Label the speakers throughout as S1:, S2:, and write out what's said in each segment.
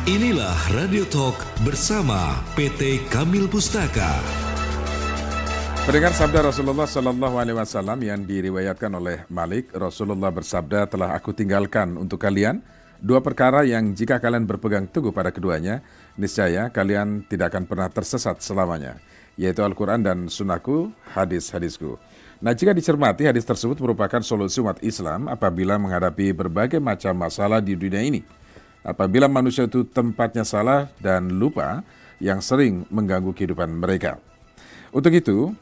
S1: Inilah Radio Talk bersama PT Kamil Pustaka.
S2: Pendengar sabda Rasulullah Sallallahu Alaihi Wasallam yang diriwayatkan oleh Malik, Rasulullah bersabda, telah aku tinggalkan untuk kalian dua perkara yang jika kalian berpegang teguh pada keduanya, niscaya kalian tidak akan pernah tersesat selamanya, yaitu Al-Quran dan Sunnahku, hadis-hadisku. Nah, jika dicermati, hadis tersebut merupakan solusi umat Islam apabila menghadapi berbagai macam masalah di dunia ini. Apabila manusia itu tempatnya salah dan lupa yang sering mengganggu kehidupan mereka. Untuk itu,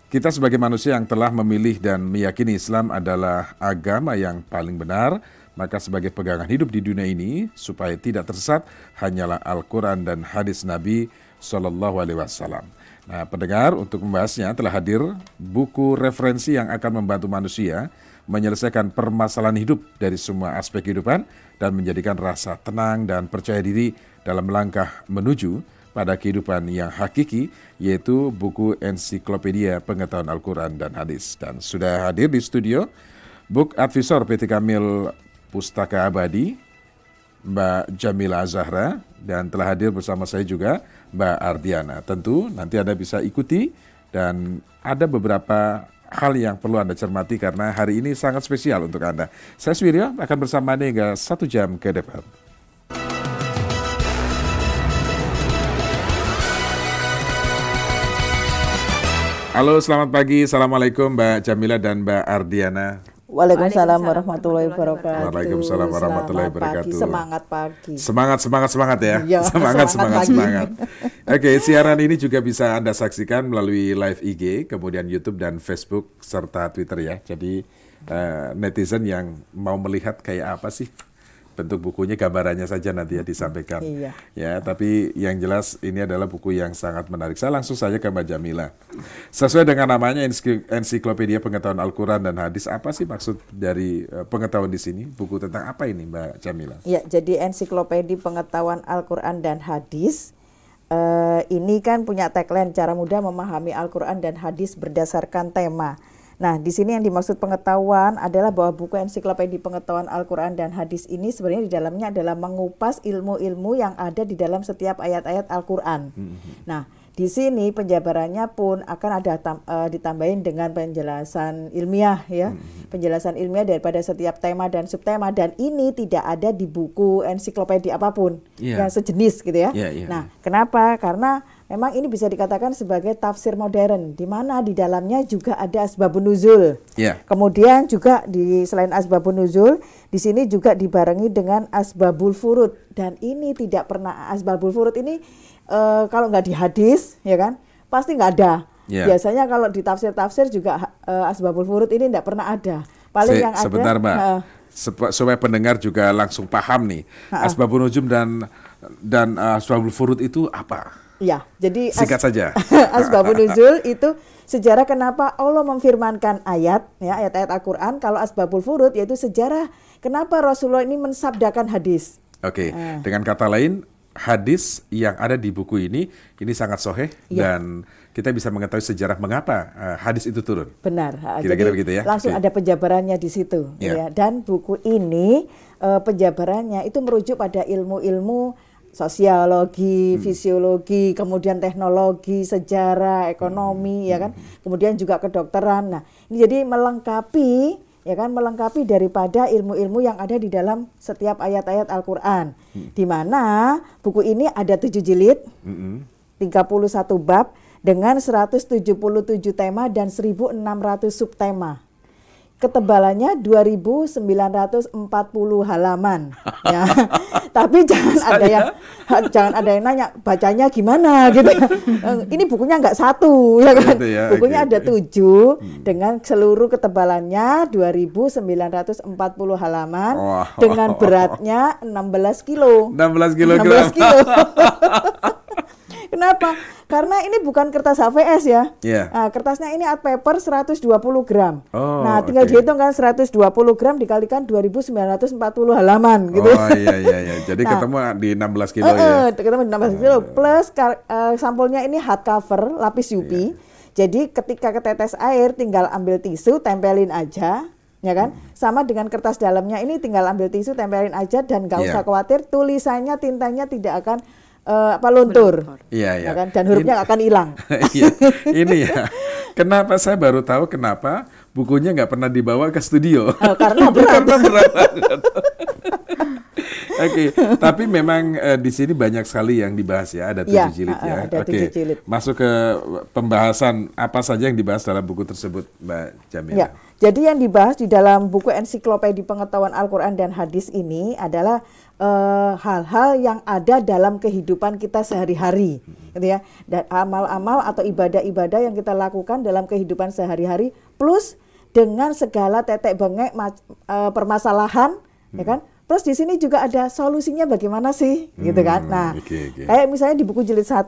S2: kita sebagai manusia yang telah memilih dan meyakini Islam adalah agama yang paling benar, maka sebagai pegangan hidup di dunia ini, supaya tidak tersesat, hanyalah Al-Quran dan hadis Nabi Sallallahu Alaihi Wasallam. Nah, pendengar, untuk membahasnya telah hadir buku referensi yang akan membantu manusia menyelesaikan permasalahan hidup dari semua aspek kehidupan dan menjadikan rasa tenang dan percaya diri dalam langkah menuju pada kehidupan yang hakiki, yaitu buku Ensiklopedia Pengetahuan Al-Quran dan Hadis. Dan sudah hadir di studio Book Advisor PT Kamil Pustaka Abadi, Mbak Jamila Zahra, dan telah hadir bersama saya juga Mbak Ardiana. Tentu nanti Anda bisa ikuti dan ada beberapa hal yang perlu Anda cermati karena hari ini sangat spesial untuk Anda. Saya Swiryo akan bersama Anda hingga 1 jam ke depan. Halo, selamat pagi. Assalamualaikum Mbak Jamila dan Mbak Ardiana.
S3: Waalaikumsalam warahmatullahi wabarakatuh.
S2: Waalaikumsalam warahmatullahi wabarakatuh.
S3: Semangat pagi.
S2: Semangat ya.
S3: Ya,
S2: semangat.
S3: pagi.
S2: Oke, siaran ini juga bisa Anda saksikan melalui live IG, kemudian YouTube dan Facebook serta Twitter ya. Jadi netizen yang mau melihat kayak apa sih bentuk bukunya, gambarannya saja nanti ya disampaikan.
S3: Iya.
S2: Ya, tapi yang jelas ini adalah buku yang sangat menarik. Saya langsung saja ke Mbak Jamila. Sesuai dengan namanya Ensiklopedia Pengetahuan Al-Quran dan Hadis, apa sih maksud dari pengetahuan di sini? Buku tentang apa ini, Mbak Jamila?
S3: Ya, jadi Ensiklopedia Pengetahuan Al-Quran dan Hadis ini kan punya tagline cara mudah memahami Al-Quran dan Hadis berdasarkan tema. Nah, di sini yang dimaksud pengetahuan adalah bahwa buku Ensiklopedia Pengetahuan Al-Quran dan Hadis ini sebenarnya di dalamnya adalah mengupas ilmu-ilmu yang ada di dalam setiap ayat-ayat Al-Quran. Nah, di sini penjabarannya pun akan ada ditambahin dengan penjelasan ilmiah ya. Penjelasan ilmiah daripada setiap tema dan subtema, dan ini tidak ada di buku ensiklopedia apapun yang sejenis gitu ya. Nah, kenapa? Karena memang ini bisa dikatakan sebagai tafsir modern, di mana di dalamnya juga ada asbabun nuzul. Kemudian juga selain asbabun nuzul, di sini juga dibarengi dengan asbabul furud. Dan ini tidak pernah, asbabul furud ini kalau nggak di hadis, ya kan, pasti nggak ada. Biasanya kalau di tafsir-tafsir juga asbabul furud ini tidak pernah ada. Paling yang ada.
S2: Sebentar Mbak, supaya pendengar juga langsung paham nih, asbabun nuzul dan asbabul furud itu apa?
S3: Ya, jadi
S2: singkat saja.
S3: Asbabun nuzul itu sejarah kenapa Allah memfirmankan ayat-ayat Al-Quran. Kalau asbabul furud yaitu sejarah kenapa Rasulullah ini mensabdakan hadis.
S2: Oke, dengan kata lain, hadis yang ada di buku ini sangat sahih dan kita bisa mengetahui sejarah mengapa hadis itu turun.
S3: Benar.
S2: Kira-kira begitu ya.
S3: Langsung ada penjabarannya di situ. Ya. Dan buku ini penjabarannya itu merujuk pada ilmu-ilmu sosiologi, fisiologi, kemudian teknologi, sejarah, ekonomi, ya kan, kemudian juga kedokteran. Nah, ini jadi melengkapi, ya kan, melengkapi daripada ilmu-ilmu yang ada di dalam setiap ayat-ayat Al-Quran. Di mana buku ini ada 7 jilid, 31 bab dengan 177 tema dan 1.600 subtema. Ketebalannya 2.940 halaman, ya. Tapi jangan ada yang nanya bacanya gimana gitu. Ini bukunya nggak satu, ya kan? Bukunya ada 7 dengan seluruh ketebalannya 2.940 halaman dengan beratnya 16 kilo.
S2: 16 kilo.
S3: Kenapa? Karena ini bukan kertas HVS ya. Nah, kertasnya ini art paper 120 gram. Nah, tinggal dihitung kan 120 gram dikalikan 2.940 halaman gitu.
S2: Oh iya. Jadi ketemu di 16 kilo ya.
S3: Ketemu di 16 kilo plus sampulnya ini hardcover lapis UV. Jadi ketika ketetes air tinggal ambil tisu tempelin aja. ya kan? Sama dengan kertas dalamnya ini tinggal ambil tisu, tempelin aja dan nggak usah khawatir tulisannya, tintanya tidak akan luntur, ya kan? Dan hurufnya nggak akan hilang.
S2: Ini ya, kenapa saya baru tahu kenapa bukunya nggak pernah dibawa ke studio?
S3: Karena berat.
S2: Karena berat banget. Oke, tapi memang di sini banyak sekali yang dibahas ya, ada 7 jilid ya.
S3: Ada 7 jilid.
S2: Masuk ke pembahasan apa saja yang dibahas dalam buku tersebut, Mbak Jamila.
S3: Ya, jadi yang dibahas di dalam buku Ensiklopedia Pengetahuan Al-Quran dan Hadis ini adalah hal-hal yang ada dalam kehidupan kita sehari-hari, gitu ya. Dan amal-amal atau ibadah-ibadah yang kita lakukan dalam kehidupan sehari-hari, plus dengan segala tetek bengek permasalahan, ya kan? Terus di sini juga ada solusinya bagaimana sih, gitu kan? Nah, kayak misalnya di buku jilid 1,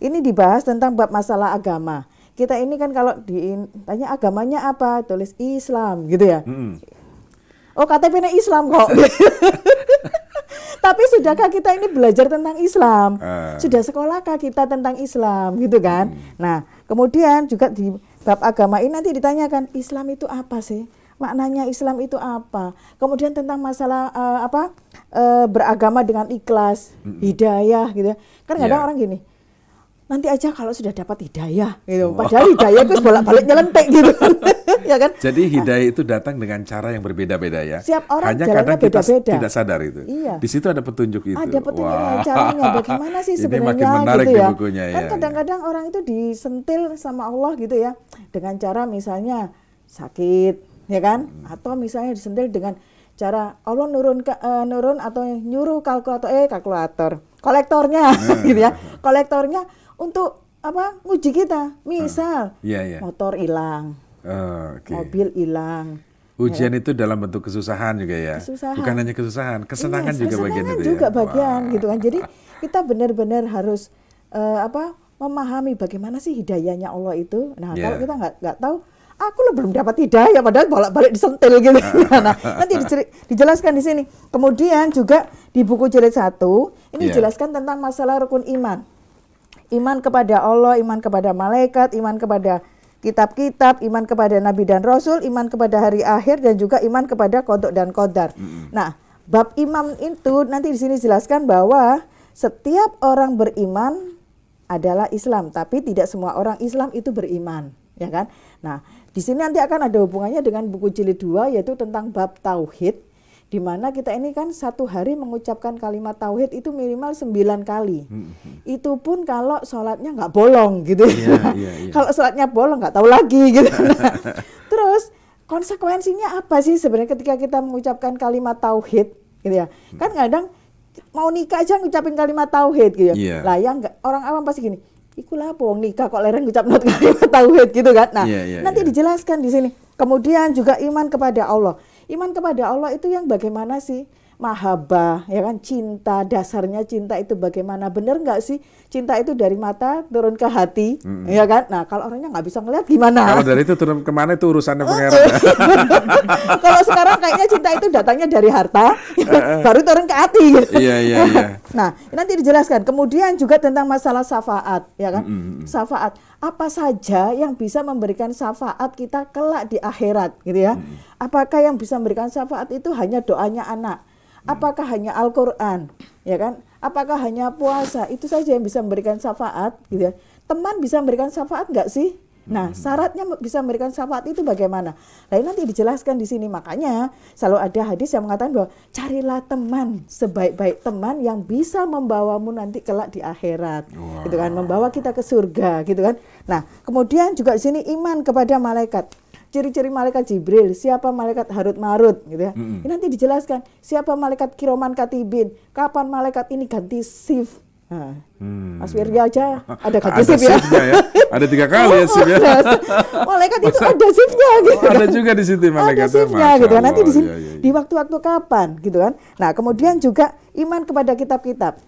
S3: ini dibahas tentang bab masalah agama. Kita ini kan kalau ditanya agamanya apa, tulis Islam, gitu ya. Oh, KTP-nya Islam kok. Tapi sudahkah kita ini belajar tentang Islam? Sudah sekolahkah kita tentang Islam, gitu kan? Nah, kemudian juga di bab agama ini nanti ditanyakan, Islam itu apa sih? Maknanya Islam itu apa? Kemudian tentang masalah beragama dengan ikhlas, hidayah gitu. Kan kadang orang gini, nanti aja kalau sudah dapat hidayah gitu. Padahal hidayah itu bolak-balik nyelentek gitu. Ya kan?
S2: Jadi hidayah itu datang dengan cara yang berbeda-beda ya.
S3: Setiap orang
S2: hanya kadang kita
S3: beda-beda.
S2: tidak sadar itu.
S3: Iya.
S2: Di situ ada petunjuk itu.
S3: Ada petunjuk caranya bagaimana sih sebenarnya.
S2: Ini makin menarik
S3: gitu
S2: di
S3: ya.
S2: bukunya
S3: Kan kadang-kadang orang itu disentil sama Allah gitu ya. Dengan cara misalnya sakit, ya kan? Atau misalnya disentil dengan cara Allah nurun atau nyuruh kalkulator kolektornya gitu ya, kolektornya untuk apa, nguji kita, misal motor hilang, mobil hilang,
S2: ujian itu dalam bentuk kesusahan juga ya, bukan hanya kesusahan, kesenangan juga bagian itu
S3: juga bagian gitu kan. Jadi kita benar-benar harus memahami bagaimana sih hidayahnya Allah itu. Nah kalau kita nggak tahu, aku belum dapat hidayah, padahal bolak-balik disentil gitu. Nah, nanti dijelaskan di sini. Kemudian juga di buku jilid 1, ini dijelaskan tentang masalah rukun iman. Iman kepada Allah, iman kepada malaikat, iman kepada kitab-kitab, iman kepada nabi dan rasul, iman kepada hari akhir, dan juga iman kepada qada dan qadar. Nah, bab iman itu nanti di sini dijelaskan bahwa setiap orang beriman adalah Islam, tapi tidak semua orang Islam itu beriman, ya kan? Nah, di sini nanti akan ada hubungannya dengan buku jilid 2, yaitu tentang bab tauhid, di mana kita ini kan satu hari mengucapkan kalimat tauhid itu minimal 9 kali. Itu pun kalau sholatnya nggak bolong gitu. Kalau sholatnya bolong nggak tahu lagi gitu. Nah, terus konsekuensinya apa sih sebenarnya ketika kita mengucapkan kalimat tauhid gitu ya? Kan kadang mau nikah aja ngucapin kalimat tauhid gitu ya. Lah yang orang awam pasti gini, iku lah wong nikah kok lereng ngucap kalimat tauhid gitu kan. Nah, nanti dijelaskan di sini. Kemudian juga iman kepada Allah. Iman kepada Allah itu yang bagaimana sih? Mahabbah, ya kan, cinta, dasarnya cinta itu bagaimana? Bener nggak sih cinta itu dari mata turun ke hati, ya kan? Nah, kalau orangnya nggak bisa ngeliat gimana?
S2: Kalau dari itu turun kemana itu urusannya pangeran.
S3: Kalau sekarang kayaknya cinta itu datangnya dari harta, baru turun ke hati. Gitu.
S2: Iya.
S3: Nah, nanti dijelaskan. Kemudian juga tentang masalah syafaat, ya kan? Syafaat, apa saja yang bisa memberikan syafaat kita kelak di akhirat, gitu ya? Apakah yang bisa memberikan syafaat itu hanya doanya anak? Apakah hanya Al-Quran, ya kan? Apakah hanya puasa? Itu saja yang bisa memberikan syafaat, gitu ya. Teman bisa memberikan syafaat nggak sih? Nah, syaratnya bisa memberikan syafaat itu bagaimana? Nah, ini nanti dijelaskan di sini. Makanya selalu ada hadis yang mengatakan bahwa carilah teman sebaik-baik teman yang bisa membawamu nanti kelak di akhirat, gitu kan? Membawa kita ke surga, gitu kan? Nah, kemudian juga di sini iman kepada malaikat. Ciri-ciri malaikat Jibril, siapa malaikat Harut Marut, gitu ya. Ini nanti dijelaskan siapa malaikat Kiroman Katibin, kapan malaikat ini ganti shift. Nah, Mas Wirya aja ada ganti shift ya.
S2: Ada 3 kali ya shift ya.
S3: Malaikat itu ada shiftnya gitu.
S2: Ada juga di situ malaikat.
S3: Ada shiftnya gitu kan. Nanti di sini di waktu-waktu kapan gitu kan. Nah, kemudian juga iman kepada kitab-kitab.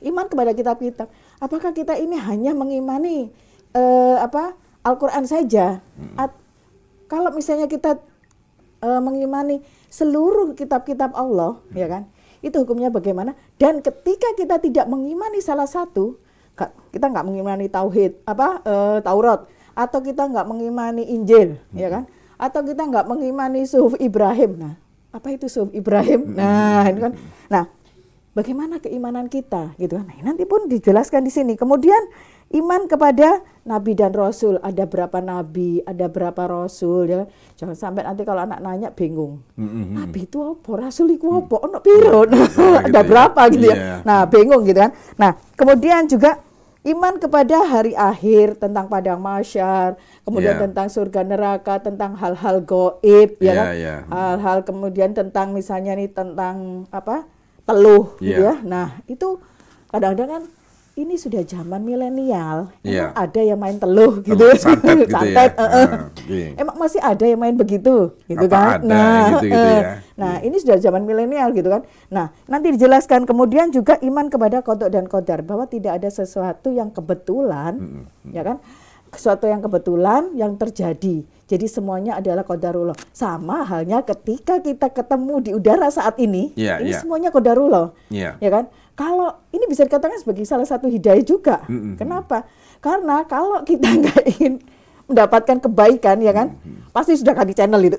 S3: Iman kepada kitab-kitab. Apakah kita ini hanya mengimani Al-Quran saja? Kalau misalnya kita mengimani seluruh kitab-kitab Allah, ya kan? Itu hukumnya bagaimana? Dan ketika kita tidak mengimani salah satu, kita nggak mengimani Taurat, atau kita nggak mengimani Injil, ya kan? Atau kita nggak mengimani suhuf Ibrahim. Nah, apa itu suhuf Ibrahim? Nah, ini kan. Nah, bagaimana keimanan kita gitu kan. Nah, nanti pun dijelaskan di sini. Kemudian iman kepada nabi dan rasul, ada berapa nabi, ada berapa rasul ya. Jangan sampai nanti kalau anak nanya bingung. Nabi itu apa? Rasul itu apa? Ono piro? Ada berapa gitu ya. Nah, bingung gitu kan. Nah, kemudian juga iman kepada hari akhir, tentang padang mahsyar, kemudian tentang surga neraka, tentang hal-hal gaib ya kan. Hal-hal kemudian tentang misalnya nih tentang apa? Teluh gitu ya. Nah, itu kadang-kadang kan ini sudah zaman milenial, emang ada yang main teluh gitu, santet gitu ya. Emang masih ada yang main begitu, gitu kan? Nah, nah ini sudah zaman milenial gitu kan. Nah, nanti dijelaskan kemudian juga iman kepada qada dan qadar, bahwa tidak ada sesuatu yang kebetulan, ya kan? Sesuatu yang kebetulan yang terjadi. Jadi semuanya adalah qadarullah. Sama halnya ketika kita ketemu di udara saat ini, ini semuanya qadarullah, ya kan? Kalau ini bisa dikatakan sebagai salah satu hidayah juga. Kenapa? Karena kalau kita nggak ingin mendapatkan kebaikan, ya kan, pasti sudah ganti channel itu.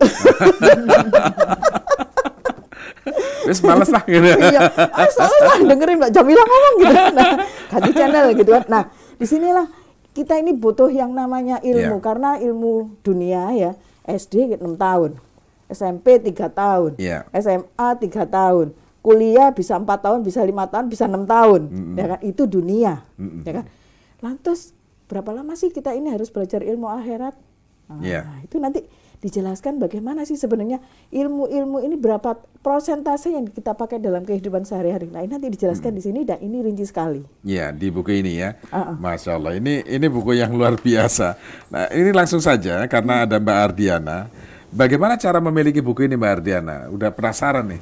S2: Terus males lah gitu.
S3: Iya, salah dengerin Mbak Jamila ngomong gitu. Nah, ganti channel gitu kan. Nah, disinilah kita ini butuh yang namanya ilmu, karena ilmu dunia ya, SD 6 tahun, SMP 3 tahun, SMA 3 tahun. Kuliah bisa 4 tahun, bisa 5 tahun, bisa 6 tahun, ya kan? Itu dunia, ya kan? Lantas berapa lama sih kita ini harus belajar ilmu akhirat? Nah, itu nanti dijelaskan bagaimana sih sebenarnya ilmu-ilmu ini, berapa persentase yang kita pakai dalam kehidupan sehari-hari. Nah, ini nanti dijelaskan di sini dan ini rinci sekali.
S2: Ya, di buku ini ya, Masya Allah. Ini buku yang luar biasa. Nah, ini langsung saja karena ada Mbak Ardiana. Bagaimana cara memiliki buku ini Mbak Ardiana? Udah penasaran nih?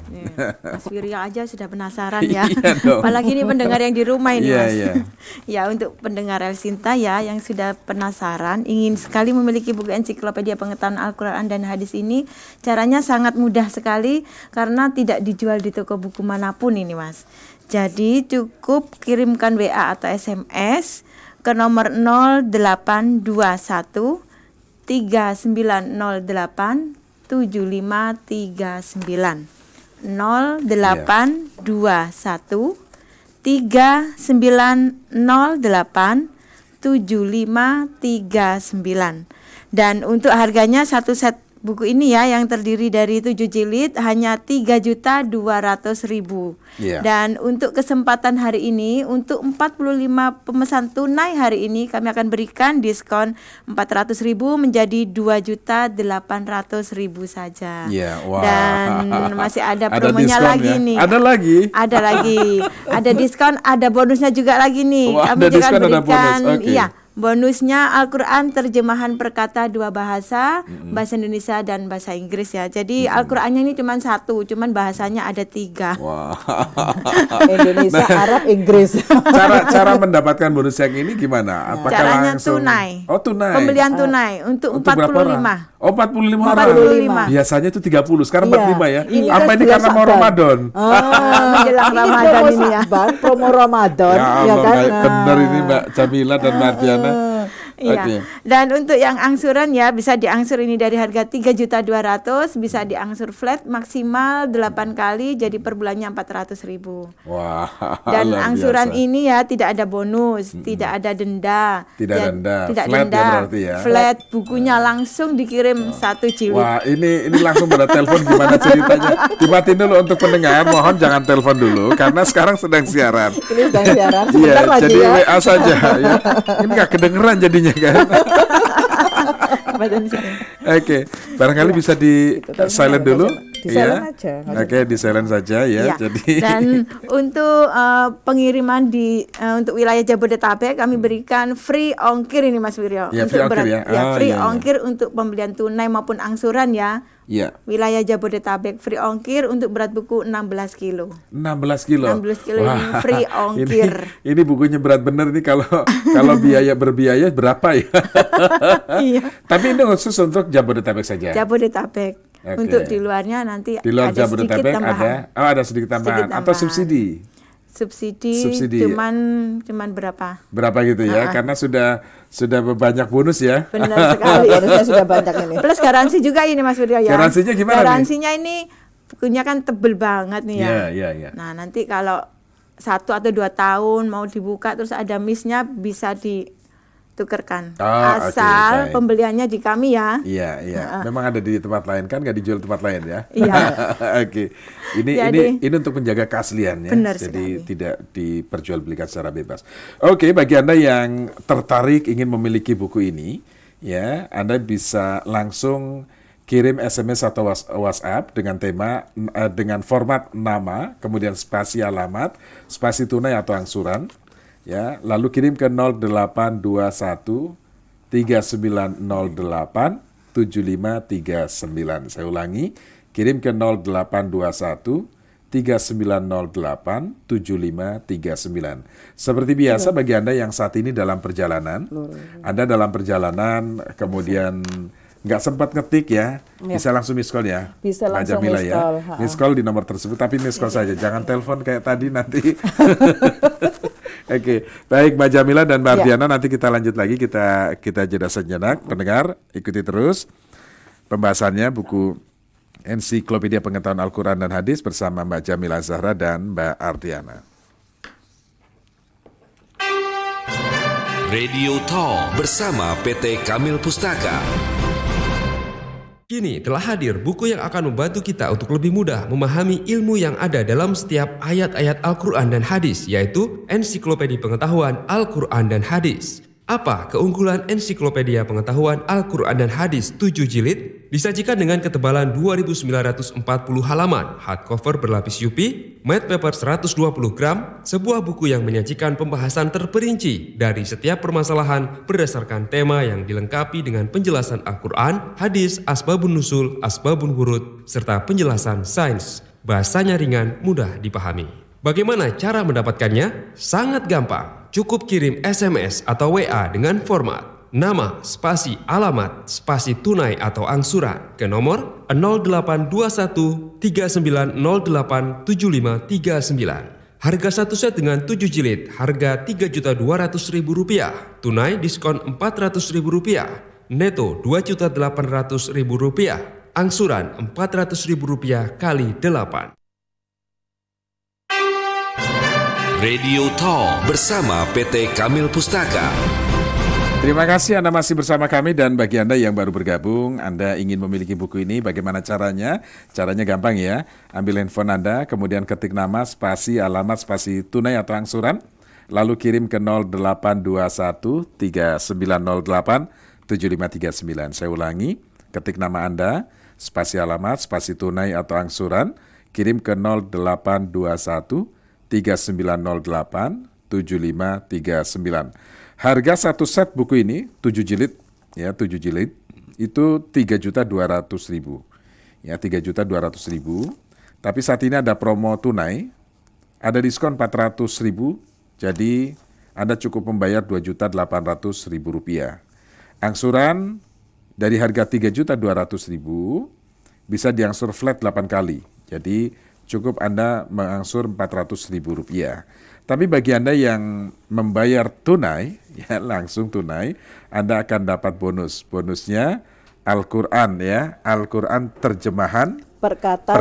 S4: Mas Wiryo aja sudah penasaran ya. Apalagi ini pendengar yang di rumah ini Mas. Ya, untuk pendengar El Sinta ya yang sudah penasaran, ingin sekali memiliki buku ensiklopedia pengetahuan Al-Quran dan Hadis ini, caranya sangat mudah sekali karena tidak dijual di toko buku manapun ini Mas. Jadi cukup kirimkan WA atau SMS ke nomor 0821 3908 7539 0821 3908 7539. Dan untuk harganya satu set buku ini ya yang terdiri dari 7 jilid hanya 3.200.000. Dan untuk kesempatan hari ini, untuk 45 pemesan tunai hari ini kami akan berikan diskon 400.000 menjadi 2.800.000 saja. Dan masih ada promonya lagi nih.
S2: Ada lagi?
S4: Ada lagi. Ada diskon, ada bonusnya juga lagi nih. Kami juga akan berikan. Iya. Bonusnya Al-Quran terjemahan perkata 2 bahasa, bahasa Indonesia dan bahasa Inggris ya. Jadi Al-Qurannya ini cuma 1, cuman bahasanya ada 3.
S3: Indonesia, Arab, Inggris.
S2: Cara mendapatkan bonus yang ini gimana? Apakah
S4: caranya
S2: langsung
S4: tunai?
S2: Oh, tunai.
S4: Pembelian tunai untuk 45.
S2: Oh, 45 orang. Biasanya itu 30, sekarang 45 ya. Apa ini karena mau Ramadan?
S4: Menjelang Ramadan ini ya.
S3: Promo Ramadan.
S2: Ya Allah, benar ini Mbak Jamila dan Mardiana.
S4: Iya. Dan untuk yang angsuran ya bisa diangsur ini dari harga 3.200.000, bisa diangsur flat maksimal 8 kali, jadi per bulannya 400.000.
S2: Wah.
S4: Dan angsuran ini ya tidak ada bonus, tidak ada denda.
S2: Tidak denda.
S4: Tidak
S2: flat
S4: denda.
S2: Ya berarti ya.
S4: Flat, bukunya langsung dikirim 1 jilid.
S2: Wah, ini langsung pada telepon gimana ceritanya? Dimatiin dulu untuk pendengar, mohon jangan telepon dulu karena sekarang sedang siaran.
S3: Ini sedang siaran.
S2: Iya, jadi ya. WA saja ya. Ini nggak kedengeran jadinya kan. Oke, barangkali bisa di silent dulu.
S3: Di silent aja.
S2: Oke, di silent saja ya. Jadi
S4: dan untuk pengiriman di untuk wilayah Jabodetabek kami berikan free ongkir ini Mas Wiryo.
S2: Ya,
S4: untuk
S2: free ongkir ya.
S4: Free ongkir untuk pembelian tunai maupun angsuran ya.
S2: Iya.
S4: Wilayah Jabodetabek free ongkir untuk berat buku 16 kilo.
S2: 16 kilo.
S4: 16 kilo ini free ongkir.
S2: Ini bukunya berat bener nih kalau berbiaya berapa ya?
S4: Iya.
S2: Tapi ini khusus untuk Jabodetabek saja.
S4: Jabodetabek. Untuk di luarnya nanti
S2: di luar
S4: ada
S2: Jabodetabek
S4: sedikit tambahan.
S2: ada sedikit tambahan atau subsidi.
S4: subsidi. Cuman berapa?
S2: Berapa gitu ya? Karena sudah banyak bonus ya.
S4: Benar sekali.
S3: Bonusnya sudah banyak ini.
S4: Plus garansi juga ini Mas Suryo ya.
S2: Garansinya gimana?
S4: Garansinya ini bukunya kan tebel banget nih ya.
S2: Iya.
S4: Nah, nanti kalau 1 atau 2 tahun mau dibuka terus ada miss-nya bisa ditukerkan. Asal pembeliannya di kami ya.
S2: Iya. Memang ada di tempat lain kan, nggak dijual tempat lain ya.
S4: Iya.
S2: Oke. Ini untuk menjaga keaslian ya.
S4: Benar
S2: jadi
S4: sekali.
S2: tidak diperjualbelikan secara bebas. Oke, bagi Anda yang tertarik ingin memiliki buku ini, ya, Anda bisa langsung kirim SMS atau WhatsApp dengan tema dengan format nama, kemudian spasi alamat, spasi tunai atau angsuran. Ya, lalu kirim ke 0821 3908 7539. Saya ulangi, kirim ke 0821 3908 7539. Seperti biasa bagi Anda yang saat ini dalam perjalanan, Anda dalam perjalanan kemudian nggak sempat ngetik ya, bisa langsung miss call ya.
S3: Bisa langsung miss call.
S2: Ya. Miss call di nomor tersebut, tapi miss call saja, jangan telepon kayak tadi nanti. Oke, baik Mbak Jamila dan Mbak Ardiana, nanti kita lanjut lagi, kita jeda sejenak. Pendengar, ikuti terus pembahasannya buku Ensiklopedia Pengetahuan Al-Quran dan Hadis bersama Mbak Jamila Zahra dan Mbak Ardiana.
S1: Radio Talk bersama PT Kamil Pustaka.
S5: Kini telah hadir buku yang akan membantu kita untuk lebih mudah memahami ilmu yang ada dalam setiap ayat-ayat Al-Quran dan Hadis, yaitu Ensiklopedia Pengetahuan Al-Quran dan Hadis. Apa keunggulan Ensiklopedia Pengetahuan Al-Quran dan Hadis 7 jilid? Disajikan dengan ketebalan 2940 halaman, hardcover berlapis UV, matte paper 120 gram, sebuah buku yang menyajikan pembahasan terperinci dari setiap permasalahan berdasarkan tema yang dilengkapi dengan penjelasan Al-Quran, Hadis, Asbabun Nusul, Asbabun Wurud, serta penjelasan sains. Bahasanya ringan, mudah dipahami. Bagaimana cara mendapatkannya? Sangat gampang. Cukup kirim SMS atau WA dengan format nama, spasi, alamat, spasi tunai atau angsuran ke nomor 0821 3908 7539. Harga satu set dengan 7 jilid, harga Rp3.200.000. Tunai diskon Rp400.000. Neto Rp2.800.000. Angsuran Rp400.000 kali 8.
S1: Radio Talk bersama PT Kamil Pustaka.
S2: Terima kasih Anda masih bersama kami, dan bagi Anda yang baru bergabung, Anda ingin memiliki buku ini, bagaimana caranya? Caranya gampang ya, ambil handphone Anda, kemudian ketik nama, spasi, alamat, spasi tunai atau angsuran, lalu kirim ke 0821 3908 7539. Saya ulangi, ketik nama Anda, spasi alamat, spasi tunai atau angsuran, kirim ke 0821 3908 7539. Harga satu set buku ini 7 jilid ya, 7 jilid itu Rp3.200.000. Ya, Rp3.200.000. Tapi saat ini ada promo tunai, ada diskon Rp400.000. Jadi Anda cukup membayar Rp2.800.000. Angsuran dari harga Rp3.200.000 bisa diangsur flat 8 kali. Jadi cukup Anda mengangsur Rp400.000. Tapi bagi Anda yang membayar tunai, ya langsung tunai, Anda akan dapat bonus. Bonusnya Al-Quran ya, Al-Quran terjemahan
S3: perkata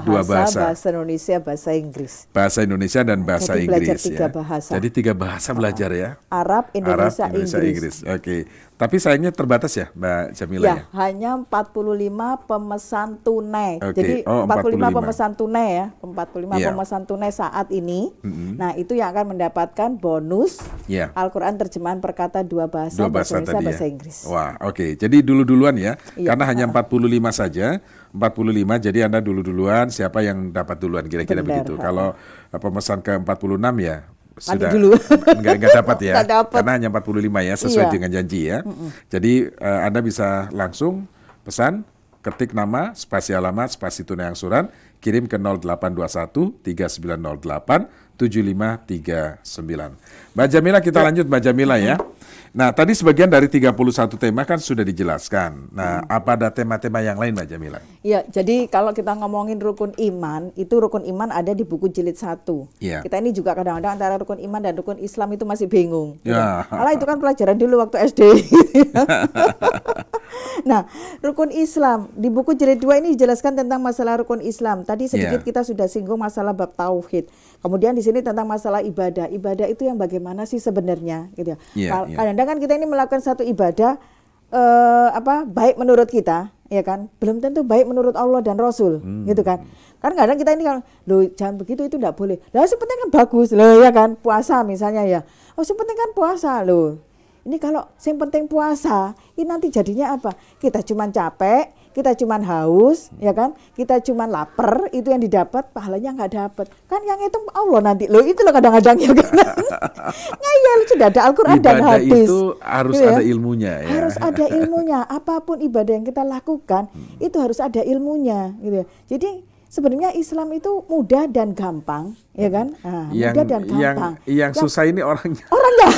S3: dua bahasa Indonesia, bahasa Inggris.
S2: Bahasa Indonesia dan bahasa
S3: Jadi
S2: Inggris
S3: belajar 3
S2: ya.
S3: bahasa.
S2: Jadi 3 bahasa belajar ya.
S3: Arab, Indonesia, Inggris.
S2: Oke. Tapi sayangnya terbatas ya, Mbak Jamila ya.
S3: Hanya 45 pemesan tunai.
S2: Oke.
S3: Jadi
S2: Oh,
S3: 45
S2: 45
S3: pemesan tunai ya, 45
S2: Iya.
S3: pemesan tunai saat ini. Nah, itu yang akan mendapatkan bonus
S2: Iya.
S3: Al-Quran terjemahan perkata 2 bahasa,
S2: Dua bahasa
S3: Indonesia,
S2: tadi
S3: bahasa
S2: ya.
S3: Inggris.
S2: Wah, oke. Jadi dulu-duluan ya.
S3: Iya.
S2: Karena hanya 45 saja. 45, jadi Anda dulu-duluan, siapa yang dapat duluan, kira-kira
S3: Benar,
S2: begitu. Kalau pemesan ke 46 ya sudah
S3: dulu.
S2: enggak dapat ya.
S3: Nggak dapat.
S2: Karena hanya 45 ya, sesuai
S3: Iya.
S2: dengan janji ya. Jadi Anda bisa langsung pesan, ketik nama, spasi alamat, spasi tunai angsuran, kirim ke 0821 3908 7539. Mbak Jamila, kita lanjut Mbak Jamila ya. Nah, tadi sebagian dari 31 tema kan sudah dijelaskan. Nah, apa ada tema-tema yang lain Mbak Jamila?
S3: Ya, jadi kalau kita ngomongin rukun iman, itu rukun iman ada di buku jilid 1.
S2: Ya.
S3: Kita ini juga kadang-kadang antara rukun iman dan rukun Islam itu masih bingung.
S2: Ya.
S3: Malah itu kan pelajaran dulu waktu SD. Nah, rukun Islam di buku jilid 2 ini dijelaskan tentang masalah rukun Islam. Tadi sedikit kita sudah singgung masalah bab tauhid. Kemudian di sini tentang masalah ibadah. Ibadah itu yang bagaimana sih sebenarnya gitu ya. Kadang-kadang kan kita ini melakukan satu ibadah baik menurut kita, ya kan? Belum tentu baik menurut Allah dan Rasul, gitu kan? Kan kadang kita ini kan, loh jangan begitu, itu enggak boleh. Lah sepenting kan bagus loh, ya kan? Puasa misalnya ya. Oh sepenting kan puasa loh. Ini kalau yang penting puasa, ini nanti jadinya apa? Kita cuman capek, kita cuman haus, ya kan? Kita cuman lapar, itu yang didapat, pahalanya nggak dapat. Kan yang itu Allah nanti. Loh itu loh kadang-kadang ya kan? Ngayal, sudah ada Al-Quran dan hadis.
S2: Itu harus
S3: gitu
S2: ada ilmunya ya.
S3: Harus ada ilmunya. Apapun ibadah yang kita lakukan, itu harus ada ilmunya gitu ya. Jadi sebenarnya Islam itu mudah dan gampang, ya kan? Nah, mudah dan gampang.
S2: Yang susah ini orangnya.
S3: Orangnya.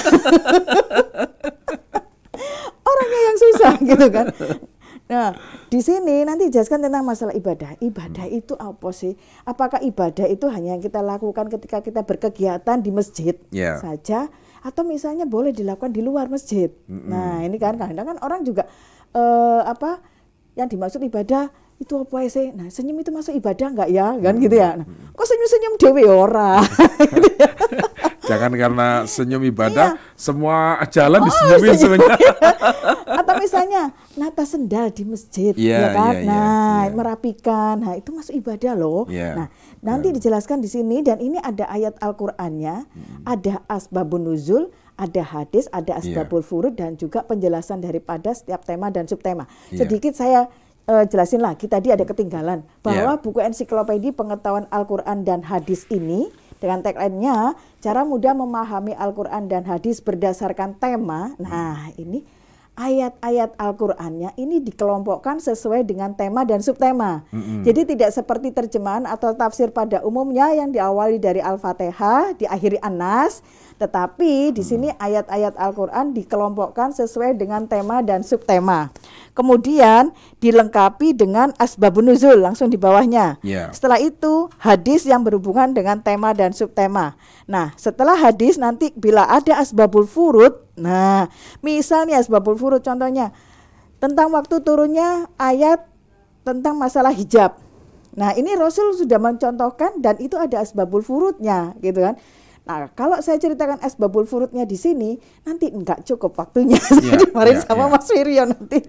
S3: Orangnya yang susah gitu kan. Nah, di sini nanti jelaskan tentang masalah ibadah. Ibadah itu apa sih? Apakah ibadah itu hanya yang kita lakukan ketika kita berkegiatan di masjid saja, atau misalnya boleh dilakukan di luar masjid? Nah, ini kan kadang-kadang kan orang juga yang dimaksud ibadah itu apa sih? Nah, senyum itu masuk ibadah enggak ya? Kan gitu ya. Nah, kok senyum-senyum dewe ora? Gitu ya.
S2: Jangan karena senyum ibadah, semua jalan disenyumin sebenarnya.
S3: Atau misalnya nata sendal di masjid, ya kan? Merapikan. Nah, itu masuk ibadah loh. Nah, nanti dijelaskan di sini dan ini ada ayat Al-Qur'annya, ada asbabun nuzul, ada hadis, ada asbabul furud dan juga penjelasan daripada setiap tema dan subtema. Sedikit saya jelasin lagi, tadi ada ketinggalan bahwa buku ensiklopedia pengetahuan Al-Quran dan hadis ini dengan tagline-nya cara mudah memahami Al-Quran dan hadis berdasarkan tema. Nah, ini ayat-ayat Al-Qur'annya ini dikelompokkan sesuai dengan tema dan subtema. Jadi tidak seperti terjemahan atau tafsir pada umumnya yang diawali dari Al-Fatihah, diakhiri An-Nas, tetapi di sini ayat-ayat Al-Qur'an dikelompokkan sesuai dengan tema dan subtema. Kemudian dilengkapi dengan asbabun nuzul langsung di bawahnya. Setelah itu hadis yang berhubungan dengan tema dan subtema. Nah, setelah hadis nanti bila ada asbabul furud, nah, misalnya asbabul furud contohnya tentang waktu turunnya ayat tentang masalah hijab. Nah, ini Rasul sudah mencontohkan dan itu ada asbabul furudnya, gitu kan. Nah, kalau saya ceritakan asbabul furudnya di sini, nanti enggak cukup waktunya. Saya dimarahin sama Mas Wiryo nanti.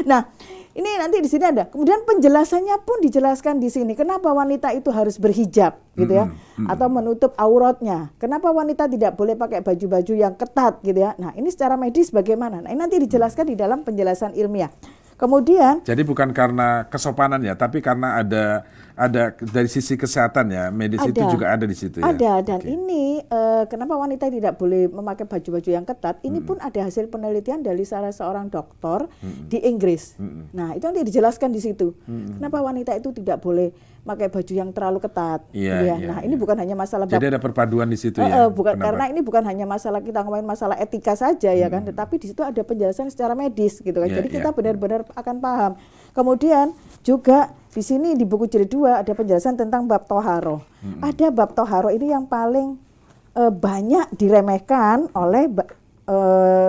S3: Nah, ini nanti di sini ada. Kemudian penjelasannya pun dijelaskan di sini. Kenapa wanita itu harus berhijab, gitu ya, atau menutup auratnya. Kenapa wanita tidak boleh pakai baju-baju yang ketat, gitu ya. Nah, ini secara medis bagaimana? Nah, ini nanti dijelaskan di dalam penjelasan ilmiah. Kemudian,
S2: jadi bukan karena kesopanan ya, tapi karena ada dari sisi kesehatan ya, medis itu juga ada di situ ya.
S3: Ada, dan ini kenapa wanita tidak boleh memakai baju-baju yang ketat, ini pun ada hasil penelitian dari salah seorang dokter di Inggris. Nah, itu nanti dijelaskan di situ. Kenapa wanita itu tidak boleh pakai baju yang terlalu ketat. Nah, ini bukan hanya masalah
S2: jadi ada perpaduan di situ ya.
S3: Karena ini bukan hanya masalah kita ngomongin masalah etika saja ya kan, tetapi di situ ada penjelasan secara medis gitu kan. Jadi kita benar-benar akan paham. Kemudian juga di sini di buku jilid 2 ada penjelasan tentang bab toharoh. Ada bab toharoh ini yang paling banyak diremehkan oleh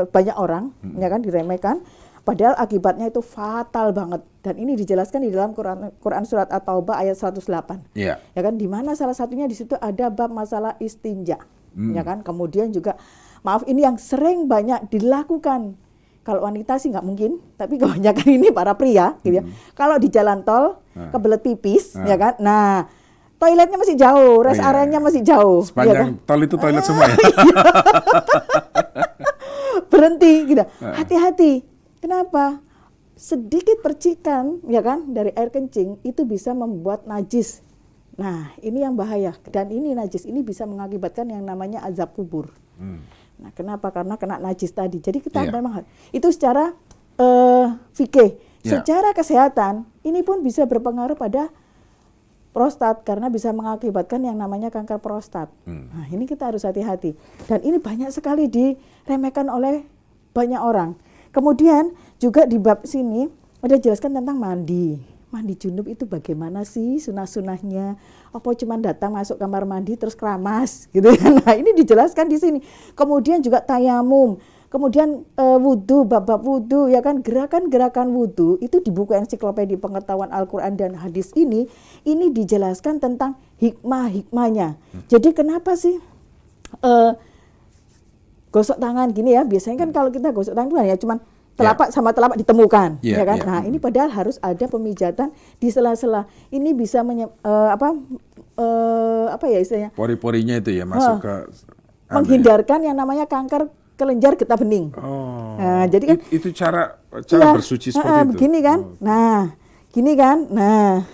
S3: banyak orang, ya kan, diremehkan. Padahal akibatnya itu fatal banget. Dan ini dijelaskan di dalam Quran surat At-Taubah ayat 108. Ya kan, di mana salah satunya di situ ada bab masalah istinja. Ya kan, kemudian juga maaf ini yang sering banyak dilakukan. Kalau wanita sih nggak mungkin, tapi kebanyakan ini para pria gitu ya. Kalau di jalan tol kebelet pipis, ya kan. Nah, toiletnya masih jauh, rest area-nya masih jauh.
S2: Sepanjang tol itu toilet semua ya.
S3: Berhenti gitu. Hati-hati. Kenapa? Sedikit percikan, ya kan, dari air kencing itu bisa membuat najis. Nah, ini yang bahaya. Dan ini najis ini bisa mengakibatkan yang namanya azab kubur. Nah, kenapa? Karena kena najis tadi. Jadi kita memang itu secara fikih, secara kesehatan ini pun bisa berpengaruh pada prostat karena bisa mengakibatkan yang namanya kanker prostat. Nah, ini kita harus hati-hati. Dan ini banyak sekali diremehkan oleh banyak orang. Kemudian juga di bab sini ada jelaskan tentang mandi. Mandi junub itu bagaimana sih sunah-sunahnya? Apa cuma datang masuk kamar mandi terus keramas gitu ya. Nah, ini dijelaskan di sini. Kemudian juga tayamum. Kemudian wudhu, bab-bab wudhu, ya kan, gerakan-gerakan wudhu itu di buku Ensiklopedia Pengetahuan Al-Quran dan Hadis ini dijelaskan tentang hikmah-hikmahnya. Jadi kenapa sih gosok tangan gini ya? Biasanya kan kalau kita gosok tangan itu ya cuman telapak sama telapak ditemukan, ya kan? Nah, ini padahal harus ada pemijatan di sela-sela. Ini bisa apa ya istilahnya?
S2: Pori-porinya itu ya masuk ke
S3: menghindarkan yang namanya kanker kelenjar getah bening. Nah, jadi kan
S2: itu cara bersuci seperti itu.
S3: Begini kan. Nah, gini kan. Nah,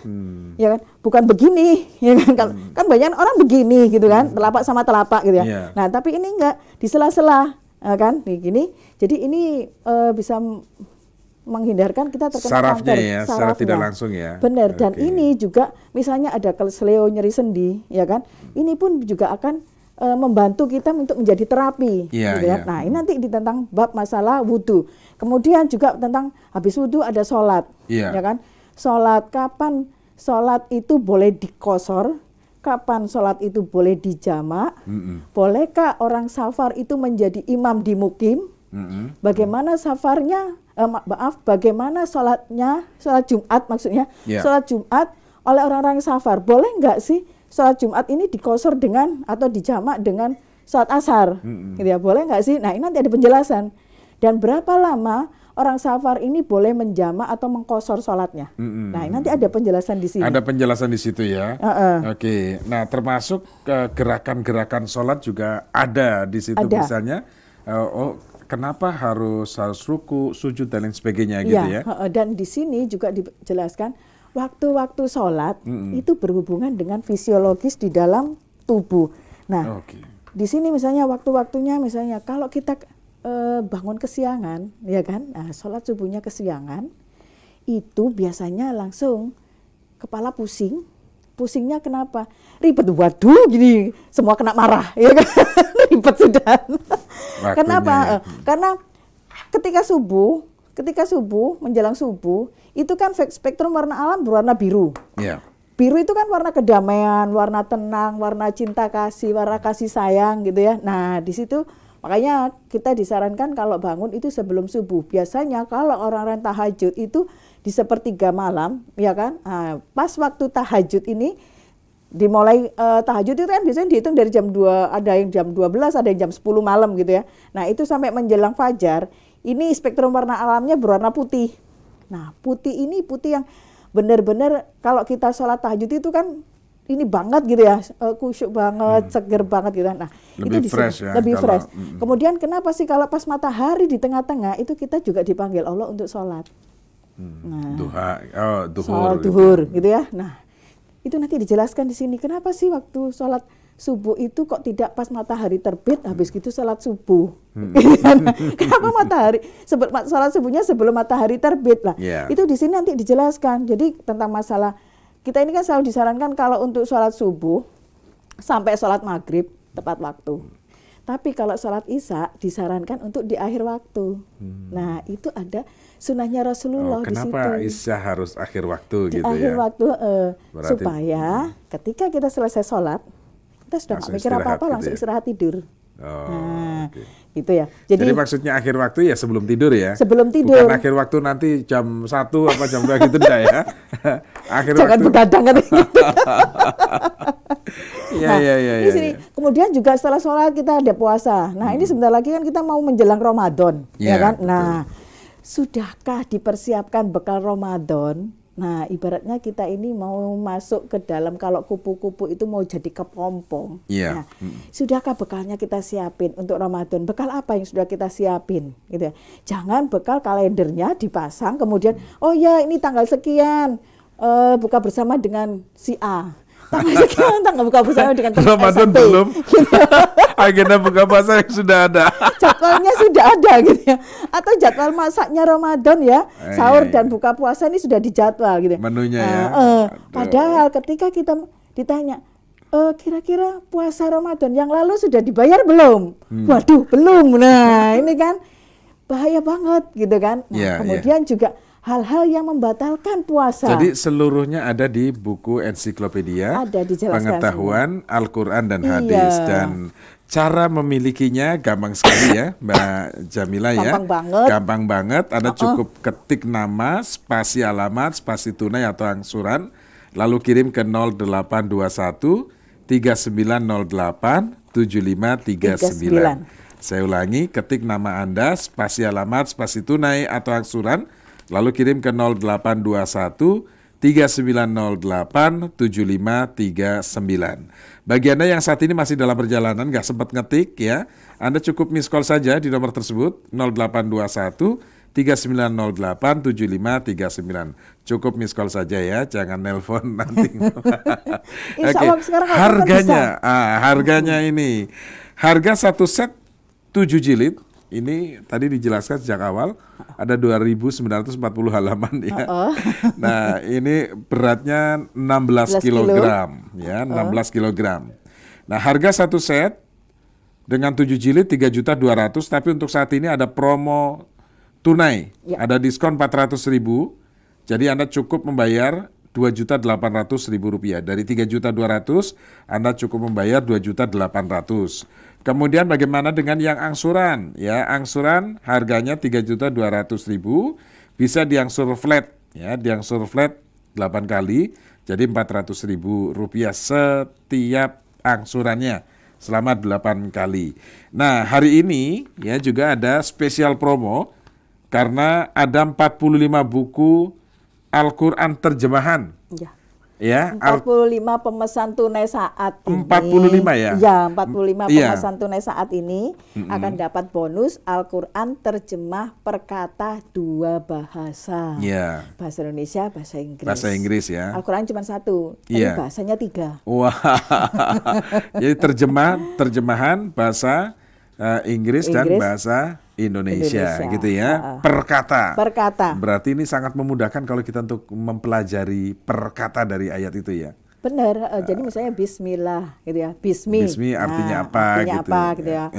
S3: ya kan, bukan begini, ya kan. Kan banyak orang begini gitu kan, telapak sama telapak gitu ya. Nah, tapi ini enggak di sela-sela, kan? Gini. Jadi ini bisa menghindarkan kita terkena
S2: sarafnya
S3: kanker.
S2: Ya, secara tidak langsung ya.
S3: Benar. Dan ini juga misalnya ada kesleo, nyeri sendi, ya kan. Ini pun juga akan membantu kita untuk menjadi terapi, gitu ya. Nah, ini nanti tentang bab masalah wudhu. Kemudian juga tentang habis wudhu ada sholat, ya kan? Sholat, kapan sholat itu boleh dikosor, kapan sholat itu boleh dijamak, bolehkah orang safar itu menjadi imam di mukim, bagaimana safarnya, bagaimana sholatnya, sholat Jumat maksudnya, sholat Jumat oleh orang-orang safar, boleh nggak sih sholat Jumat ini dikosor dengan atau dijamak dengan sholat asar, gitu ya, boleh nggak sih? Nah, ini nanti ada penjelasan. Dan berapa lama orang safar ini boleh menjamak atau mengkosor sholatnya? Nah, ini nanti ada penjelasan di sini.
S2: Ada penjelasan di situ ya. Oke. Nah, termasuk gerakan-gerakan sholat juga ada di situ misalnya. Kenapa harus ruku, sujud dan lain sebagainya gitu ya?
S3: Dan di sini juga dijelaskan. Waktu-waktu sholat itu berhubungan dengan fisiologis di dalam tubuh. Nah, di sini misalnya waktu-waktunya misalnya kalau kita bangun kesiangan, ya kan, nah, sholat subuhnya kesiangan, itu biasanya langsung kepala pusing. Pusingnya kenapa? Ribet, waduh gini, semua kena marah, ya kan? Ribet sudah. Kenapa? Karena ketika subuh menjelang subuh itu kan spektrum warna alam berwarna biru. Biru itu kan warna kedamaian, warna tenang, warna cinta kasih, warna kasih sayang gitu ya. Nah, di situ makanya kita disarankan kalau bangun itu sebelum subuh. Biasanya kalau orang-orang tahajud itu di sepertiga malam, ya kan? Nah, pas waktu tahajud ini dimulai tahajud itu kan biasanya dihitung dari jam 2, ada yang jam 12, ada yang jam 10 malam gitu ya. Nah, itu sampai menjelang fajar. Ini spektrum warna alamnya berwarna putih. Nah, putih ini putih yang benar-benar kalau kita sholat tahajud itu kan ini banget gitu ya, khusyuk banget, seger banget gitu. Nah,
S2: lebih
S3: itu
S2: fresh ya.
S3: Lebih fresh. Kemudian kenapa sih kalau pas matahari di tengah-tengah itu kita juga dipanggil Allah untuk sholat.
S2: Nah,
S3: duhur gitu ya. Nah, itu nanti dijelaskan di sini. Kenapa sih waktu sholat subuh itu kok tidak pas matahari terbit, habis gitu sholat subuh? Kenapa matahari? Sholat subuhnya sebelum matahari terbit lah. Itu di sini nanti dijelaskan. Jadi tentang masalah kita ini kan selalu disarankan kalau untuk sholat subuh sampai sholat maghrib tepat waktu. Tapi kalau sholat isya disarankan untuk di akhir waktu. Nah, itu ada sunahnya Rasulullah di situ.
S2: Kenapa isya harus akhir waktu
S3: di
S2: gitu
S3: akhir waktu supaya ketika kita selesai sholat kita sudah nggak mikir apa-apa, gitu langsung istirahat tidur. Gitu ya.
S2: Jadi maksudnya akhir waktu ya sebelum tidur ya?
S3: Sebelum tidur.
S2: Bukan akhir waktu nanti jam 1 apa jam 2 gitu enggak ya? Akhir
S3: jangan
S2: waktu.
S3: Begadang kan gitu.
S2: Di
S3: sini. Kemudian juga setelah sholat kita ada puasa. Nah, ini sebentar lagi kan kita mau menjelang Ramadan, ya kan? Nah, sudahkah dipersiapkan bekal Ramadan? Nah, ibaratnya kita ini mau masuk ke dalam, kalau kupu-kupu itu mau jadi kepompong. Nah, sudahkah bekalnya kita siapin untuk Ramadan? Bekal apa yang sudah kita siapin? Gitu ya. Jangan bekal kalendernya dipasang, kemudian, oh ya ini tanggal sekian, buka bersama dengan si A. Tanggal sekian tanggal buka bersama dengan teman
S2: Ramadan
S3: SMP.
S2: belum. Agenda buka puasa yang sudah ada.
S3: Jadwalnya sudah ada gitu ya. Atau jadwal masaknya Ramadan ya. Sahur
S2: iya.
S3: dan buka puasa ini sudah dijadwal gitu.
S2: Menunya ya.
S3: Padahal ketika kita ditanya, kira-kira puasa Ramadan yang lalu sudah dibayar belum? Waduh, belum. Nah, ini kan bahaya banget gitu kan. Nah, kemudian juga hal-hal yang membatalkan puasa.
S2: Jadi seluruhnya ada di buku ensiklopedia pengetahuan Al-Quran dan hadis. Dan cara memilikinya gampang sekali ya Mbak Jamila ya. Gampang banget. Anda cukup ketik nama, spasi alamat, spasi tunai atau angsuran, lalu kirim ke 0821 3908 7539. Saya ulangi, ketik nama Anda, spasi alamat, spasi tunai atau angsuran, lalu kirim ke 0821 3908 7539. Bagi Anda yang saat ini masih dalam perjalanan, nggak sempat ngetik ya, Anda cukup miss call saja di nomor tersebut 0821 3908 7539. Cukup miss call saja ya, jangan nelpon nanti. Harganya ini, harga satu set 7 jilid. Ini tadi dijelaskan sejak awal ada 2.940 halaman ya. Nah, ini beratnya 16 kilogram ya, 16 kilogram. Nah, harga satu set dengan 7 jilid 3.200.000, tapi untuk saat ini ada promo tunai. Ada diskon 400.000. Jadi Anda cukup membayar 2.800.000 rupiah. Dari 3.200.000 Anda cukup membayar 2.800.000. Kemudian bagaimana dengan yang angsuran? Ya, angsuran harganya 3.200.000, bisa diangsur flat ya, diangsur flat 8 kali, jadi 400.000 rupiah setiap angsurannya selama 8 kali. Nah, hari ini ya juga ada spesial promo karena ada 45 buku Al-Quran terjemahan. Ya,
S3: 45 pemesan tunai saat ini.
S2: 45 ya?
S3: Ya, 45 pemesan tunai saat ini akan dapat bonus Al-Quran terjemah perkata 2 bahasa. Bahasa Indonesia, bahasa Inggris.
S2: Bahasa Inggris ya.
S3: Al-Quran cuma 1, tapi bahasanya 3.
S2: Wah, jadi terjemahan bahasa Inggris dan bahasa Indonesia gitu ya. Perkata. Berarti ini sangat memudahkan kalau kita untuk mempelajari perkata dari ayat itu ya.
S3: Benar. Jadi misalnya Bismillah gitu ya. Bismi
S2: artinya apa gitu
S3: ya.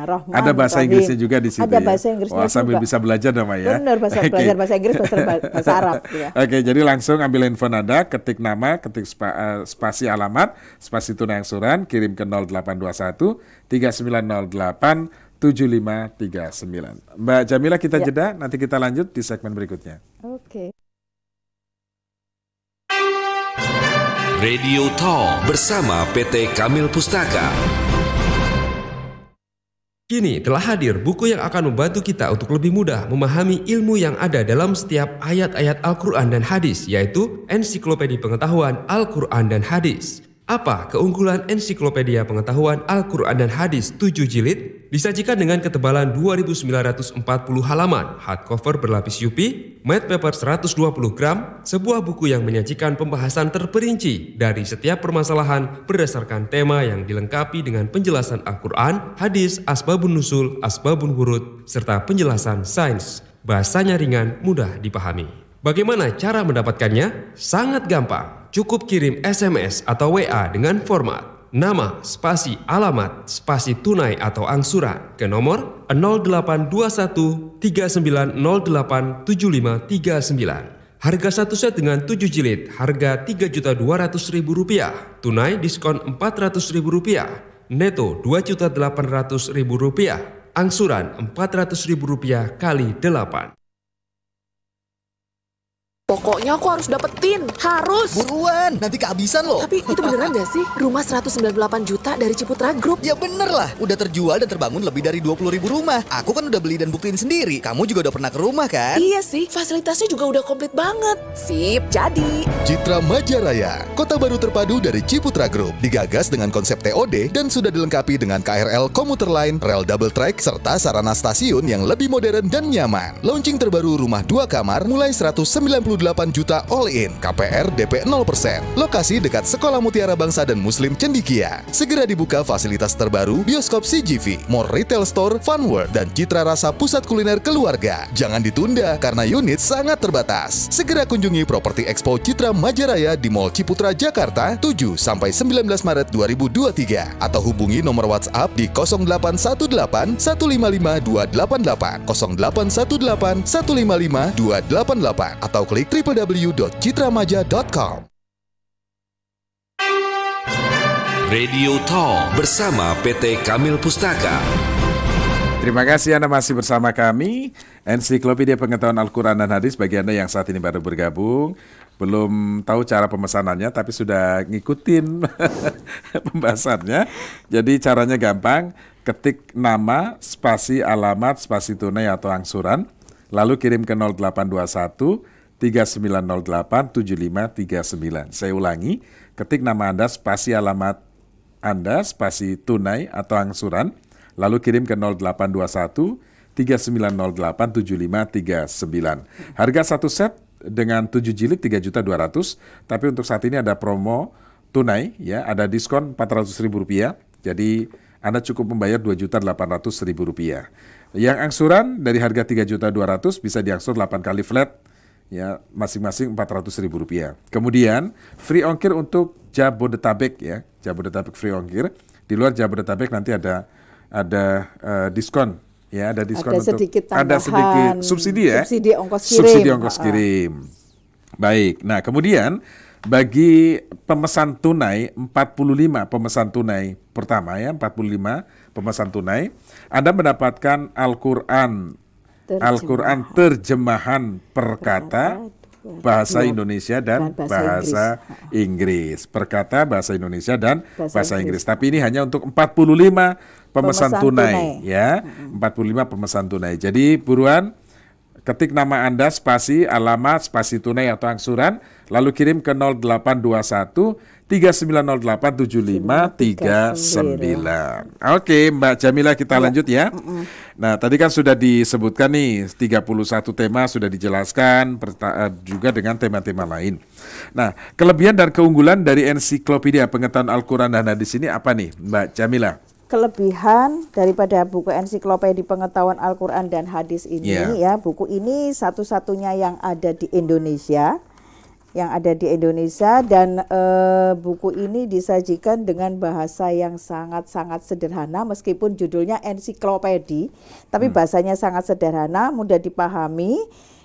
S2: Rahman, ada bahasa Inggrisnya juga di situ.
S3: Ada bahasa Inggrisnya juga.
S2: Sambil bisa belajar dong ya.
S3: Benar, belajar bahasa Inggris, bahasa Arab gitu ya.
S2: Jadi langsung ambil info Anda, ketik nama, ketik spasi alamat, spasi tunai angsuran, kirim ke 0821 3908 7539. Mbak Jamila, kita jeda, nanti kita lanjut di segmen berikutnya.
S3: Oke.
S1: Radio Talk bersama PT Kamil Pustaka.
S5: Kini telah hadir buku yang akan membantu kita untuk lebih mudah memahami ilmu yang ada dalam setiap ayat-ayat Al-Quran dan Hadis, yaitu Ensiklopedia Pengetahuan Al-Quran dan Hadis. Apa keunggulan Ensiklopedia Pengetahuan Al-Quran dan Hadis 7 jilid? Disajikan dengan ketebalan 2.940 halaman, hardcover berlapis UV, matte paper 120 gram, sebuah buku yang menyajikan pembahasan terperinci dari setiap permasalahan berdasarkan tema yang dilengkapi dengan penjelasan Al-Quran, Hadis, Asbabun Nusul, Asbabun Wurud, serta penjelasan sains. Bahasanya ringan, mudah dipahami. Bagaimana cara mendapatkannya? Sangat gampang. Cukup kirim SMS atau WA dengan format nama, spasi, alamat, spasi tunai atau angsuran ke nomor 0821 3908 7539. Harga satu set dengan 7 jilid, harga Rp3.200.000. Tunai diskon Rp400.000. Neto Rp2.800.000. Angsuran Rp400.000 kali 8.
S6: Pokoknya aku harus dapetin, harus.
S7: Buruan, nanti kehabisan loh.
S6: Tapi itu beneran gak sih? Rumah 198 juta dari Ciputra Group.
S7: Ya bener lah, udah terjual dan terbangun lebih dari 20.000 rumah. Aku kan udah beli dan buktiin sendiri. Kamu juga udah pernah ke rumah kan?
S6: Iya sih, fasilitasnya juga udah komplit banget. Sip, jadi.
S8: Citra Majaraya, kota baru terpadu dari Ciputra Group. Digagas dengan konsep TOD dan sudah dilengkapi dengan KRL komuter line, rel double track, serta sarana stasiun yang lebih modern dan nyaman. Launching terbaru rumah 2 kamar mulai 199 juta all-in, KPR DP 0%. Lokasi dekat Sekolah Mutiara Bangsa dan Muslim Cendikia. Segera dibuka fasilitas terbaru, bioskop CGV, mall retail store, Fun World, dan Citra Rasa Pusat Kuliner Keluarga. Jangan ditunda karena unit sangat terbatas. Segera kunjungi Properti Expo Citra Majaraya di Mall Ciputra, Jakarta, 7-19 Maret 2023. Atau hubungi nomor WhatsApp di 0818 155 288, 0818 155 288, atau klik www.citramaja.com.
S1: Radio Talk bersama PT Kamil Pustaka.
S2: Terima kasih Anda masih bersama kami. Ensiklopedia Pengetahuan Al-Quran dan Hadis bagi Anda yang saat ini baru bergabung. Belum tahu cara pemesanannya tapi sudah ngikutin pembahasannya. Jadi caranya gampang, ketik nama, spasi alamat, spasi tunai atau angsuran, lalu kirim ke 0821 3908 7539. Saya ulangi, ketik nama Anda, spasi alamat Anda, spasi tunai atau angsuran, lalu kirim ke 0821 3908 7539. Harga satu set dengan 7 jilid 3.200.000, tapi untuk saat ini ada promo tunai, ya, ada diskon Rp400.000. Jadi Anda cukup membayar Rp2.800.000. Yang angsuran dari harga Rp3.200.000 bisa diangsur 8 kali flat, ya, masing-masing Rp400.000. Kemudian free ongkir untuk Jabodetabek, ya, Jabodetabek free ongkir. Di luar Jabodetabek nanti ada diskon, ya, ada diskon
S3: ada
S2: untuk
S3: sedikit tambahan,
S2: ada sedikit subsidi, ya,
S3: subsidi ongkos kirim.
S2: Subsidi ongkos kirim. Baik. Nah, kemudian bagi pemesan tunai 45 pemesan tunai pertama, ya, 45 pemesan tunai, Anda mendapatkan Al-Quran terjemahan perkata bahasa Indonesia dan bahasa Inggris. Perkata bahasa Indonesia dan bahasa Inggris. Tapi ini hanya untuk 45 pemesan tunai, ya. 45 pemesan tunai. Jadi buruan ketik nama Anda, spasi alamat, spasi tunai atau angsuran, lalu kirim ke 0821 3908 7539. Oke, Mbak Jamila, kita lanjut, ya. Nah, tadi kan sudah disebutkan nih 31 tema sudah dijelaskan juga dengan tema-tema lain. Nah, kelebihan dan keunggulan dari Ensiklopedia Pengetahuan Al-Quran dan Hadis ini apa nih, Mbak Jamila?
S3: Kelebihan daripada buku Ensiklopedia Pengetahuan Al-Quran dan Hadis ini, ya, buku ini satu-satunya yang ada di Indonesia. Dan buku ini disajikan dengan bahasa yang sangat-sangat sederhana, meskipun judulnya ensiklopedia, tapi bahasanya sangat sederhana, mudah dipahami.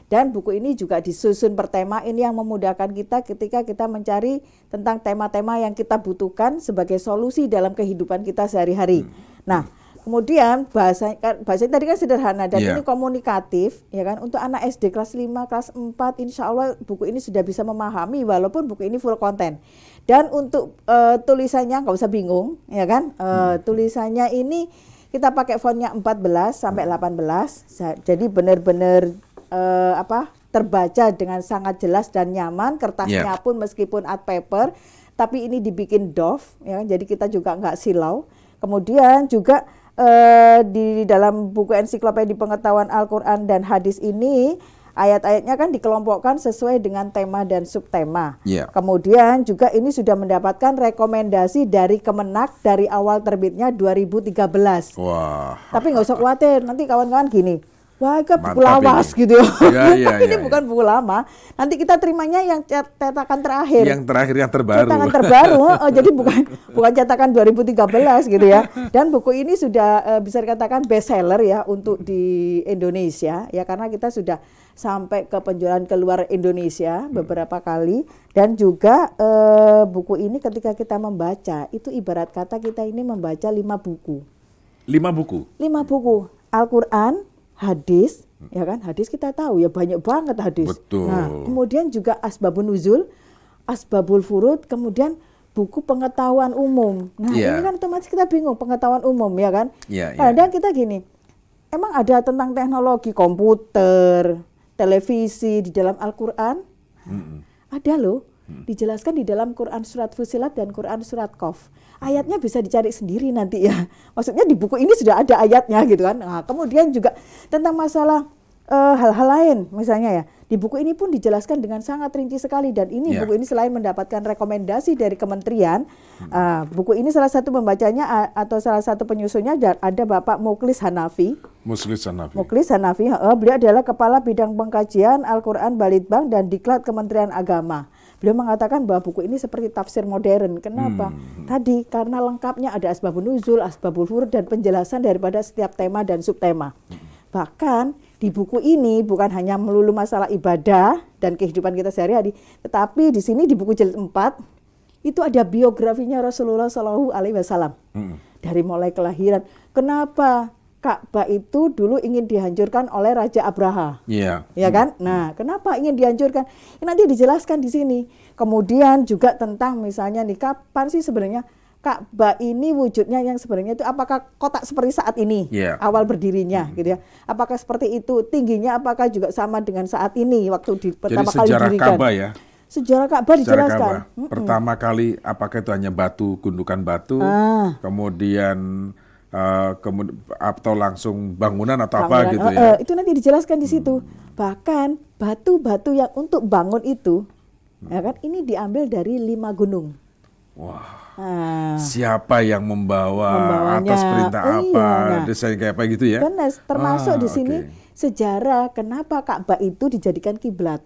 S3: Dan buku ini juga disusun per tema, ini yang memudahkan kita ketika kita mencari tentang tema-tema yang kita butuhkan sebagai solusi dalam kehidupan kita sehari-hari. Nah, kemudian bahasanya tadi kan sederhana dan ini komunikatif, ya kan, untuk anak SD kelas 5, kelas 4, insya Allah buku ini sudah bisa memahami walaupun buku ini full konten. Dan untuk tulisannya nggak usah bingung, ya kan, tulisannya ini kita pakai fontnya 14 sampai 18, jadi benar-benar terbaca dengan sangat jelas dan nyaman. Kertasnya pun meskipun art paper, tapi ini dibikin doff, ya kan, jadi kita juga nggak silau. Kemudian juga di dalam buku Ensiklopedia Pengetahuan Al-Quran dan Hadis ini ayat-ayatnya kan dikelompokkan sesuai dengan tema dan subtema. Kemudian juga ini sudah mendapatkan rekomendasi dari Kemenak dari awal terbitnya 2013.
S2: Wah.
S3: Tapi nggak usah khawatir, nanti kawan-kawan gini, wah, itu buku lawas ini, gitu. Tapi ini bukan buku lama. Nanti kita terimanya yang cetakan terakhir. Yang
S2: terbaru.
S3: Cetakan terbaru. Jadi bukan cetakan 2013 gitu ya. Dan buku ini sudah bisa dikatakan best seller, ya, untuk di Indonesia, ya, karena kita sudah sampai ke penjualan keluar Indonesia beberapa kali. Dan juga buku ini ketika kita membaca, itu ibarat kata kita ini membaca 5 buku.
S2: 5 buku?
S3: 5 buku. Al-Quran, hadis, ya kan, hadis kita tahu ya banyak banget hadis.
S2: Betul.
S3: Nah, kemudian juga asbabun nuzul, asbabul furud, kemudian buku pengetahuan umum. Nah, ini kan otomatis kita bingung pengetahuan umum, ya kan. Dan kita gini, emang ada tentang teknologi komputer, televisi di dalam Al-Quran? Ada loh, dijelaskan di dalam Quran surat Fusilat dan Quran surat Qaf. Ayatnya bisa dicari sendiri nanti, ya. Maksudnya di buku ini sudah ada ayatnya gitu kan. Nah, kemudian juga tentang masalah hal-hal lain misalnya, ya. di buku ini pun dijelaskan dengan sangat rinci sekali, dan ini buku ini selain mendapatkan rekomendasi dari kementerian, buku ini salah satu pembacanya atau salah satu penyusunnya ada Bapak Mukhlis Hanafi. Mukhlis Hanafi, beliau adalah Kepala Bidang Pengkajian Al-Quran Balitbank dan Diklat Kementerian Agama. Beliau mengatakan bahwa buku ini seperti tafsir modern. Kenapa? Tadi karena lengkapnya ada asbabun nuzul, asbabul wurud, dan penjelasan daripada setiap tema dan subtema. Bahkan di buku ini bukan hanya melulu masalah ibadah dan kehidupan kita sehari-hari, tetapi di sini di buku jilid 4 itu ada biografinya Rasulullah Shallallahu Alaihi Wasallam. Dari mulai kelahiran, kenapa Ka'bah itu dulu ingin dihancurkan oleh Raja Abraha, ya kan? Nah, kenapa ingin dihancurkan? Ini nanti dijelaskan di sini. Kemudian juga tentang misalnya nih, kapan sih sebenarnya Ka'bah ini wujudnya yang sebenarnya itu, apakah kotak seperti saat ini awal berdirinya, gitu ya? Apakah seperti itu? Tingginya apakah juga sama dengan saat ini waktu pertama kali didirikan?
S2: Ka'bah ya.
S3: Sejarah Ka'bah dijelaskan.
S2: Pertama kali apakah itu hanya batu, gundukan batu, kemudian atau langsung bangunan atau apa gitu ya.
S3: Itu nanti dijelaskan di situ. Bahkan batu-batu yang untuk bangun itu, ya kan, ini diambil dari 5 gunung.
S2: Wah. Siapa yang membawanya atas perintah apa, desain kayak apa gitu ya?
S3: Benar, termasuk di sini sejarah kenapa Ka'bah itu dijadikan kiblat.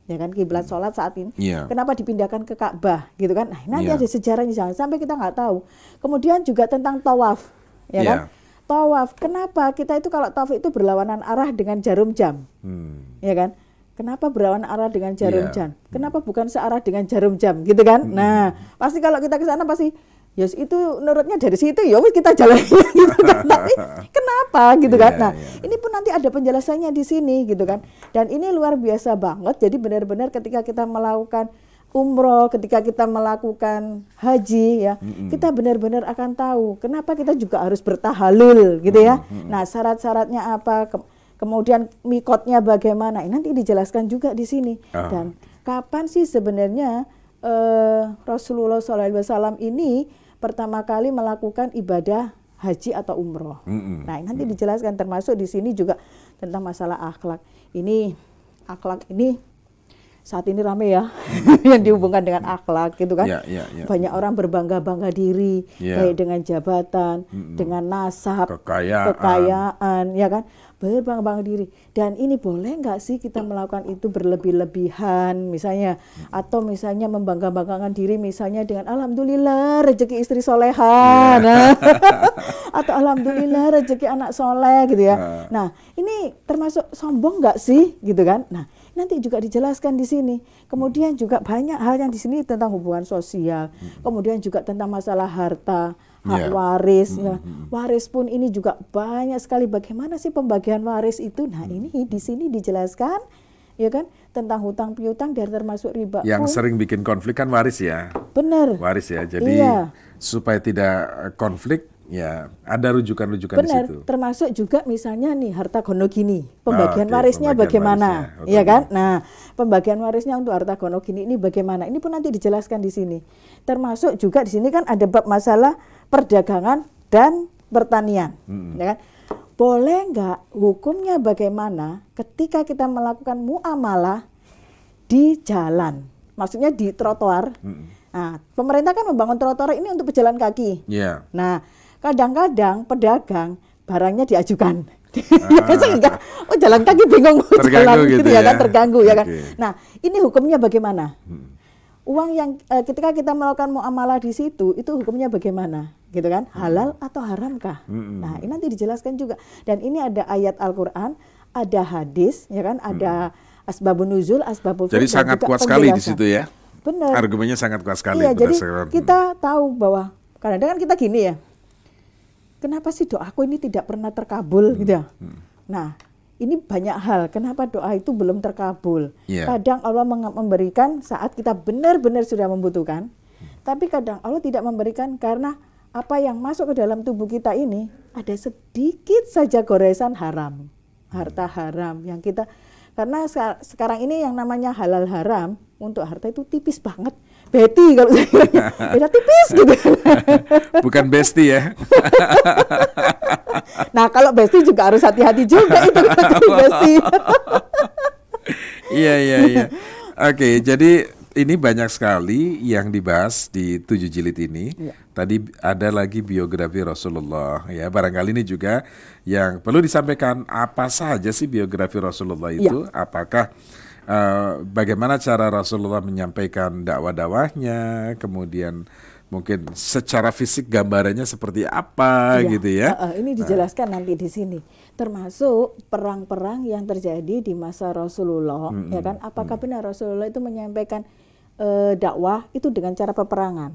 S3: Ya kan, kiblat sholat saat ini. Kenapa dipindahkan ke Ka'bah gitu kan? Nah, nanti ada sejarahnya, jangan sampai kita nggak tahu. Kemudian juga tentang tawaf. Ya kan? Tawaf, kenapa kita itu kalau tawaf itu berlawanan arah dengan jarum jam, ya kan? Kenapa berlawanan arah dengan jarum jam? Kenapa bukan searah dengan jarum jam, gitu kan? Nah, pasti kalau kita ke sana pasti, itu menurutnya dari situ, ya kita jalan gitu kan? Tapi kenapa, gitu kan? Nah, ini pun nanti ada penjelasannya di sini, gitu kan? Dan ini luar biasa banget. Jadi benar-benar ketika kita melakukan umroh, ketika kita melakukan haji, ya, kita benar-benar akan tahu kenapa kita juga harus bertahalul, gitu ya. Nah, syarat-syaratnya apa, kemudian mikotnya bagaimana, nanti dijelaskan juga di sini. Dan kapan sih sebenarnya Rasulullah SAW ini pertama kali melakukan ibadah haji atau umroh. Nah, nanti dijelaskan, termasuk di sini juga tentang masalah akhlak. Ini akhlak ini saat ini rame ya, yang dihubungkan dengan akhlak gitu kan. Banyak orang berbangga-bangga diri, baik dengan jabatan, dengan nasab, kekayaan, ya kan, berbangga-bangga diri. Dan ini boleh nggak sih kita melakukan itu berlebih-lebihan misalnya, atau misalnya membangga-banggakan diri misalnya dengan alhamdulillah rezeki istri soleha, atau alhamdulillah rezeki anak soleh gitu ya. Nah, ini termasuk sombong nggak sih gitu kan? Nah, nanti juga dijelaskan di sini. Kemudian juga banyak hal yang di sini tentang hubungan sosial. Kemudian juga tentang masalah harta, hak waris. Ya. Waris pun ini juga banyak sekali. Bagaimana sih pembagian waris itu? Nah, ini di sini dijelaskan, ya kan, tentang hutang piutang dan termasuk riba.
S2: Yang sering bikin konflik kan waris ya.
S3: Benar.
S2: Waris ya. Jadi supaya tidak konflik, ya ada rujukan-rujukan di situ.
S3: Termasuk juga misalnya nih harta gono gini, pembagian warisnya bagaimana, ya kan? Nah, pembagian warisnya untuk harta gono gini ini bagaimana? Ini pun nanti dijelaskan di sini. Termasuk juga di sini kan ada bab masalah perdagangan dan pertanian, ya kan? Boleh nggak, hukumnya bagaimana ketika kita melakukan muamalah di jalan, maksudnya di trotoar. Nah, pemerintah kan membangun trotoar ini untuk pejalan kaki. Nah, kadang-kadang pedagang barangnya diajukan, sehingga jalan kaki bingung jalan gitu ya kan, terganggu ya kan. Nah, ini hukumnya bagaimana? Uang yang ketika kita melakukan muamalah di situ, itu hukumnya bagaimana, gitu kan? Halal atau haramkah? Nah, ini nanti dijelaskan juga. Dan ini ada ayat Al-Quran, ada hadis, ya kan? Ada asbabun nuzul, asbabul wurud.
S2: Jadi sangat kuat sekali di situ ya.
S3: Benar.
S2: Argumennya sangat kuat sekali.
S3: Iya, jadi kita tahu bahwa kadang-kadang kan kita gini ya, kenapa sih doaku ini tidak pernah terkabul gitu ya. Nah, ini banyak hal kenapa doa itu belum terkabul. Kadang Allah memberikan saat kita benar-benar sudah membutuhkan, tapi kadang Allah tidak memberikan karena apa yang masuk ke dalam tubuh kita ini ada sedikit saja goresan haram, harta haram yang kita, karena sekarang ini yang namanya halal haram untuk harta itu tipis banget. Betty kalau saya beda tipis gitu.
S2: Bukan besti ya.
S3: Nah, kalau besti juga harus hati-hati juga itu kalau besti.
S2: Iya. Oke, jadi ini banyak sekali yang dibahas di 7 jilid ini. Ya. Tadi ada lagi biografi Rasulullah. Ya, barangkali ini juga yang perlu disampaikan, apa saja sih biografi Rasulullah itu? Ya. Apakah bagaimana cara Rasulullah menyampaikan dakwah-dakwahnya, kemudian mungkin secara fisik gambarannya seperti apa gitu ya?
S3: Ini dijelaskan nanti di sini, termasuk perang-perang yang terjadi di masa Rasulullah, ya kan? Apakah benar Rasulullah itu menyampaikan dakwah itu dengan cara peperangan?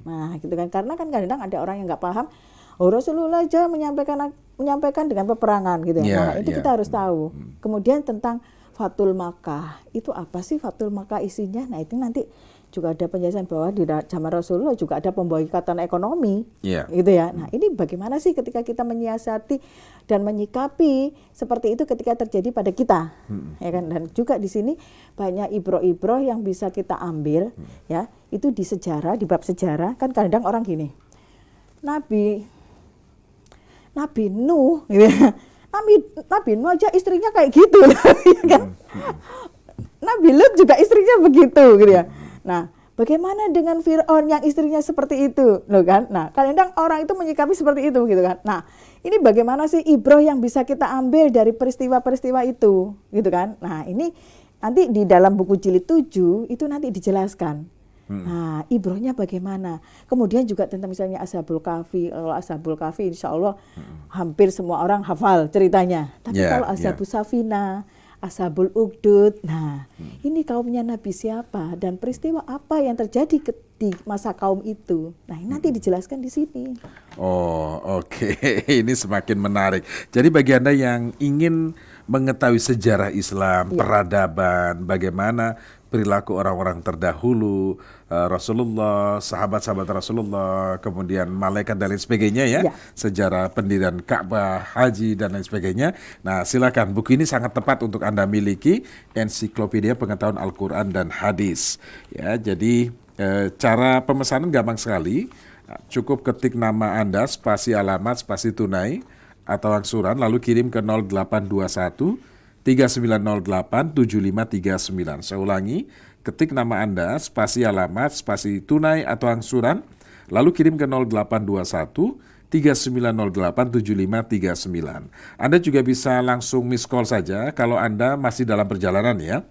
S3: Nah, gitu kan? Karena kan kadang ada orang yang nggak paham, oh Rasulullah aja menyampaikan dengan peperangan gitu ya. Nah, itu kita harus tahu. Kemudian tentang Fathul Makkah, itu apa sih Fathul Makkah isinya? Nah, itu nanti juga ada penjelasan bahwa di zaman Rasulullah juga ada pemboikatan ekonomi, gitu ya. Nah, ini bagaimana sih ketika kita menyiasati dan menyikapi seperti itu ketika terjadi pada kita, ya kan? Dan juga di sini banyak ibroh-ibroh yang bisa kita ambil, ya. Itu di sejarah, di bab sejarah kan kadang orang gini, Nabi Nuh, gitu ya. Nabi Nuh aja istrinya kayak gitu, ya kan? Nabi Lut juga istrinya begitu, gitu ya. Nah, bagaimana dengan Fir'aun yang istrinya seperti itu, loh kan? Nah, kadang orang itu menyikapi seperti itu, gitu kan? Nah, ini bagaimana sih ibroh yang bisa kita ambil dari peristiwa-peristiwa itu, gitu kan? Nah, ini nanti di dalam buku jilid 7 itu nanti dijelaskan. Nah, ibrohnya bagaimana? Kemudian juga tentang misalnya Ashabul Kahfi. Kalau Ashabul Kahfi insya Allah hampir semua orang hafal ceritanya. Tapi kalau Ashabus Safina, Ashabul Ukhdud, nah ini kaumnya Nabi siapa dan peristiwa apa yang terjadi di masa kaum itu. Nah, ini nanti dijelaskan di sini.
S2: Oh, oke. Ini semakin menarik. Jadi bagi Anda yang ingin mengetahui sejarah Islam, peradaban, bagaimana perilaku orang-orang terdahulu, Rasulullah, sahabat-sahabat Rasulullah, kemudian malaikat dan lain sebagainya ya, sejarah pendirian Ka'bah, haji dan lain sebagainya. Nah, silakan, buku ini sangat tepat untuk Anda miliki, Ensiklopedia Pengetahuan Al-Quran dan Hadis. Ya, jadi cara pemesanan gampang sekali, cukup ketik nama Anda, spasi alamat, spasi tunai atau angsuran, lalu kirim ke 0821 3908 7539. Saya ulangi, ketik nama Anda, spasi alamat, spasi tunai atau angsuran, lalu kirim ke 0821 3908 7539. Anda juga bisa langsung miss call saja kalau Anda masih dalam perjalanan ya.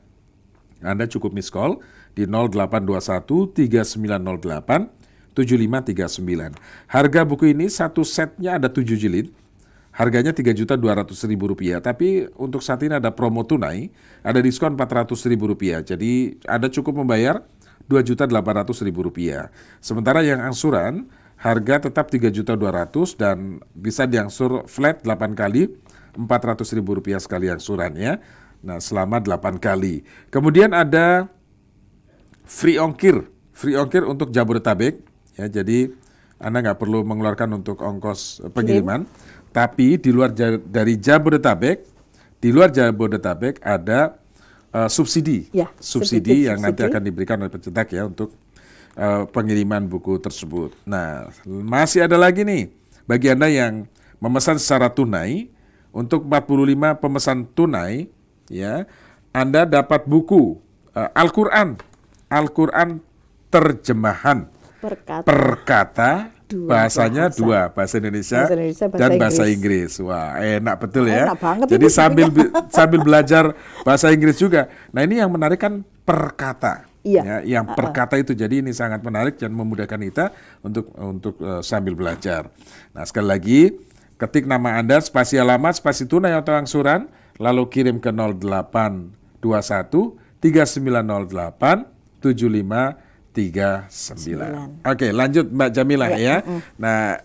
S2: Anda cukup miss call di 0821 3908 7539. Harga buku ini satu setnya ada 7 jilid. Harganya Rp3.200.000, tapi untuk saat ini ada promo tunai, ada diskon Rp400.000. Jadi Anda cukup membayar Rp2.800.000. Sementara yang angsuran, harga tetap Rp3.200.000 dan bisa diangsur flat 8 kali, Rp400.000 sekali angsurannya. Nah, selama 8 kali. Kemudian ada free ongkir untuk Jabodetabek. Ya, jadi Anda nggak perlu mengeluarkan untuk ongkos pengiriman. Tapi di luar dari Jabodetabek, ada subsidi, subsidi yang nanti akan diberikan oleh pencetak ya untuk pengiriman buku tersebut. Nah, masih ada lagi nih bagi Anda yang memesan secara tunai, untuk 45 pemesan tunai, ya, Anda dapat buku Al-Quran terjemahan per kata. Bahasanya dua, bahasa Indonesia dan bahasa Inggris. Wah, enak betul ya.
S3: Enak banget.
S2: Jadi sambil belajar bahasa Inggris juga. Nah, ini yang menarik kan per kata. Ya, yang per kata itu, jadi ini sangat menarik dan memudahkan kita untuk sambil belajar. Nah, sekali lagi, ketik nama Anda, spasi alamat, spasi tunai atau angsuran, lalu kirim ke 0821 3908 7539. Oke, lanjut Mbak Jamilah ya. Nah,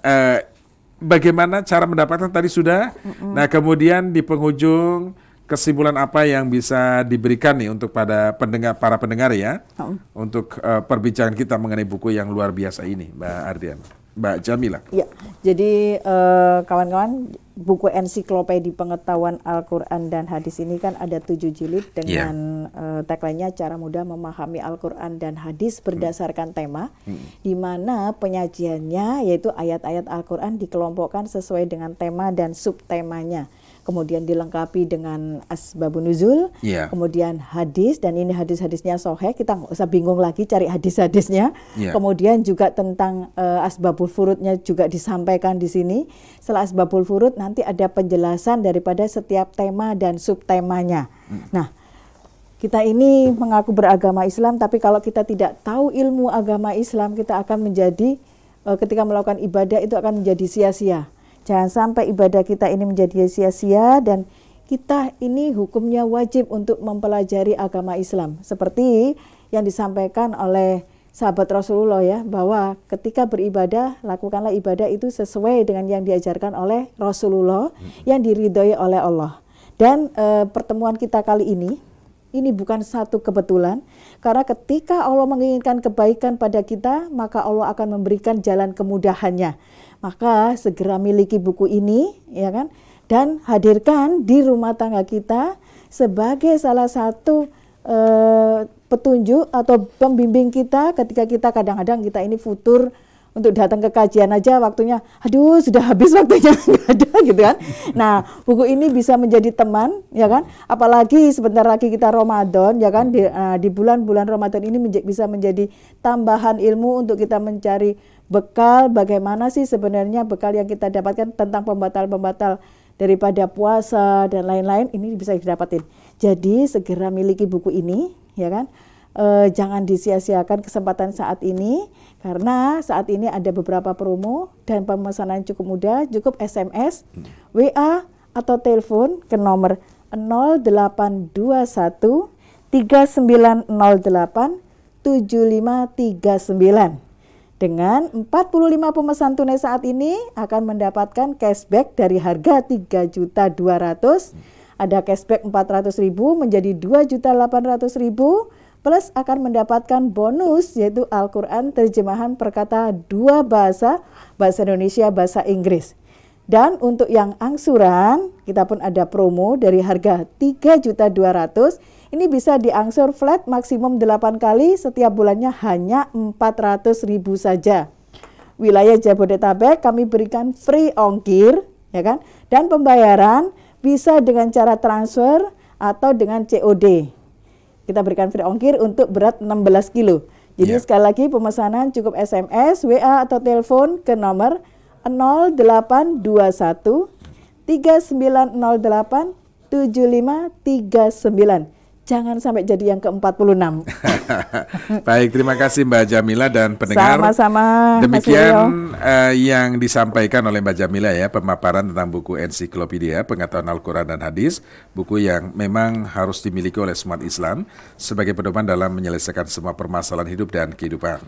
S2: bagaimana cara mendapatkan tadi sudah. Nah, kemudian di penghujung kesimpulan apa yang bisa diberikan nih untuk para pendengar ya, untuk perbincangan kita mengenai buku yang luar biasa ini, Mbak Ardian, Mbak Jamilah.
S3: Ya, jadi kawan-kawan buku ensiklopedi pengetahuan Al-Quran dan Hadis ini kan ada 7 jilid dengan tagline-nya cara mudah memahami Al-Quran dan Hadis berdasarkan tema, di mana penyajiannya yaitu ayat-ayat Al-Quran dikelompokkan sesuai dengan tema dan subtemanya. Kemudian dilengkapi dengan asbabun nuzul, kemudian hadis, dan ini hadis-hadisnya sahih, kita nggak usah bingung lagi cari hadis-hadisnya. Kemudian juga tentang asbabul furudnya juga disampaikan di sini. Setelah asbabul furud nanti ada penjelasan daripada setiap tema dan subtemanya. Nah, kita ini mengaku beragama Islam, tapi kalau kita tidak tahu ilmu agama Islam, kita akan menjadi ketika melakukan ibadah itu akan menjadi sia-sia. Jangan sampai ibadah kita ini menjadi sia-sia, dan kita ini hukumnya wajib untuk mempelajari agama Islam. Seperti yang disampaikan oleh sahabat Rasulullah ya, bahwa ketika beribadah, lakukanlah ibadah itu sesuai dengan yang diajarkan oleh Rasulullah, yang diridhoi oleh Allah. Dan pertemuan kita kali ini bukan satu kebetulan, karena ketika Allah menginginkan kebaikan pada kita, maka Allah akan memberikan jalan kemudahannya. Maka segera miliki buku ini, ya kan, dan hadirkan di rumah tangga kita sebagai salah satu petunjuk atau pembimbing kita ketika kita kadang-kadang kita ini futur untuk datang ke kajian aja waktunya, aduh sudah habis waktunya, nggak ada gitu kan. Nah, buku ini bisa menjadi teman, ya kan. Apalagi sebentar lagi kita Ramadan, ya kan. Di bulan-bulan Ramadan ini bisa menjadi tambahan ilmu untuk kita mencari bekal. Bagaimana sih sebenarnya bekal yang kita dapatkan tentang pembatal-pembatal daripada puasa dan lain-lain, ini bisa didapatin. Jadi segera miliki buku ini, ya kan. Jangan disia-siakan kesempatan saat ini, karena saat ini ada beberapa promo dan pemesanan cukup mudah. Cukup SMS, WA atau telepon ke nomor 0821 3908 7539. Dengan 45 pemesan tunai saat ini akan mendapatkan cashback dari harga 3.200.000, ada cashback 400.000 menjadi 2.800.000. Plus akan mendapatkan bonus yaitu Al-Quran terjemahan perkata 2 bahasa Indonesia, bahasa Inggris. Dan untuk yang angsuran, kita pun ada promo dari harga 3.200.000. Ini bisa diangsur flat maksimum 8 kali, setiap bulannya hanya 400.000 saja. Wilayah Jabodetabek kami berikan free ongkir, ya kan? Dan pembayaran bisa dengan cara transfer atau dengan COD. Kita berikan free ongkir untuk berat 16 kilo. Jadi sekali lagi pemesanan cukup SMS, WA atau telepon ke nomor 0821 3908 7539. Jangan sampai jadi yang ke-46.
S2: Baik, terima kasih Mbak Jamila dan pendengar.
S3: Sama-sama.
S2: Demikian yang disampaikan oleh Mbak Jamila ya, pemaparan tentang buku ensiklopedia pengetahuan Al-Quran dan Hadis, buku yang memang harus dimiliki oleh semua Islam sebagai pedoman dalam menyelesaikan semua permasalahan hidup dan kehidupan.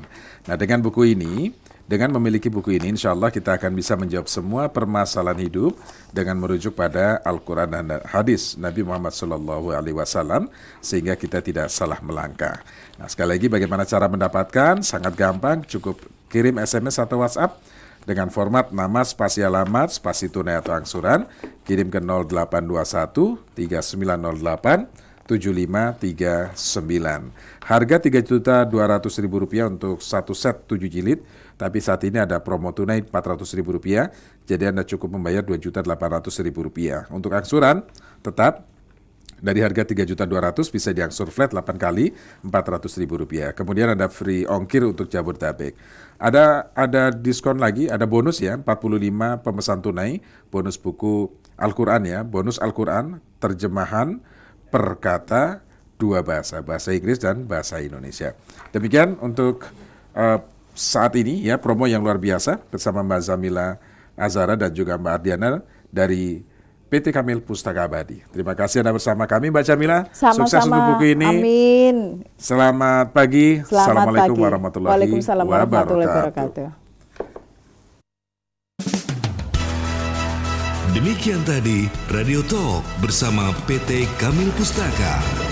S2: Nah, dengan buku ini, dengan memiliki buku ini, insya Allah kita akan bisa menjawab semua permasalahan hidup dengan merujuk pada Al-Quran dan Hadis Nabi Muhammad SAW, sehingga kita tidak salah melangkah. Nah, sekali lagi bagaimana cara mendapatkan? Sangat gampang, cukup kirim SMS atau WhatsApp dengan format nama, spasi alamat, spasi tunai atau angsuran, kirim ke 0821 3908 7539. Harga Rp3.200.000 untuk satu set 7 jilid. Tapi saat ini ada promo tunai Rp400.000, jadi Anda cukup membayar Rp2.800.000. Untuk angsuran tetap dari harga Rp3.200.000 bisa diangsur flat 8 kali Rp400.000. Kemudian ada free ongkir untuk Jabodetabek. Ada diskon lagi, ada bonus ya, 45 pemesan tunai, bonus buku Al-Quran ya, bonus Al-Quran terjemahan perkata 2 bahasa Inggris dan bahasa Indonesia. Demikian untuk saat ini ya, promo yang luar biasa bersama Mbak Zamila Azhara dan juga Mbak Ardiana dari PT Kamil Pustaka Abadi. Terima kasih Anda bersama kami Mbak Jamila.
S3: Sama-sama.
S2: Sukses untuk buku ini.
S3: Amin.
S2: Selamat pagi. Assalamualaikum
S3: pagi.
S2: warahmatullahi wabarakatuh.
S1: Demikian tadi Radio Talk bersama PT Kamil Pustaka.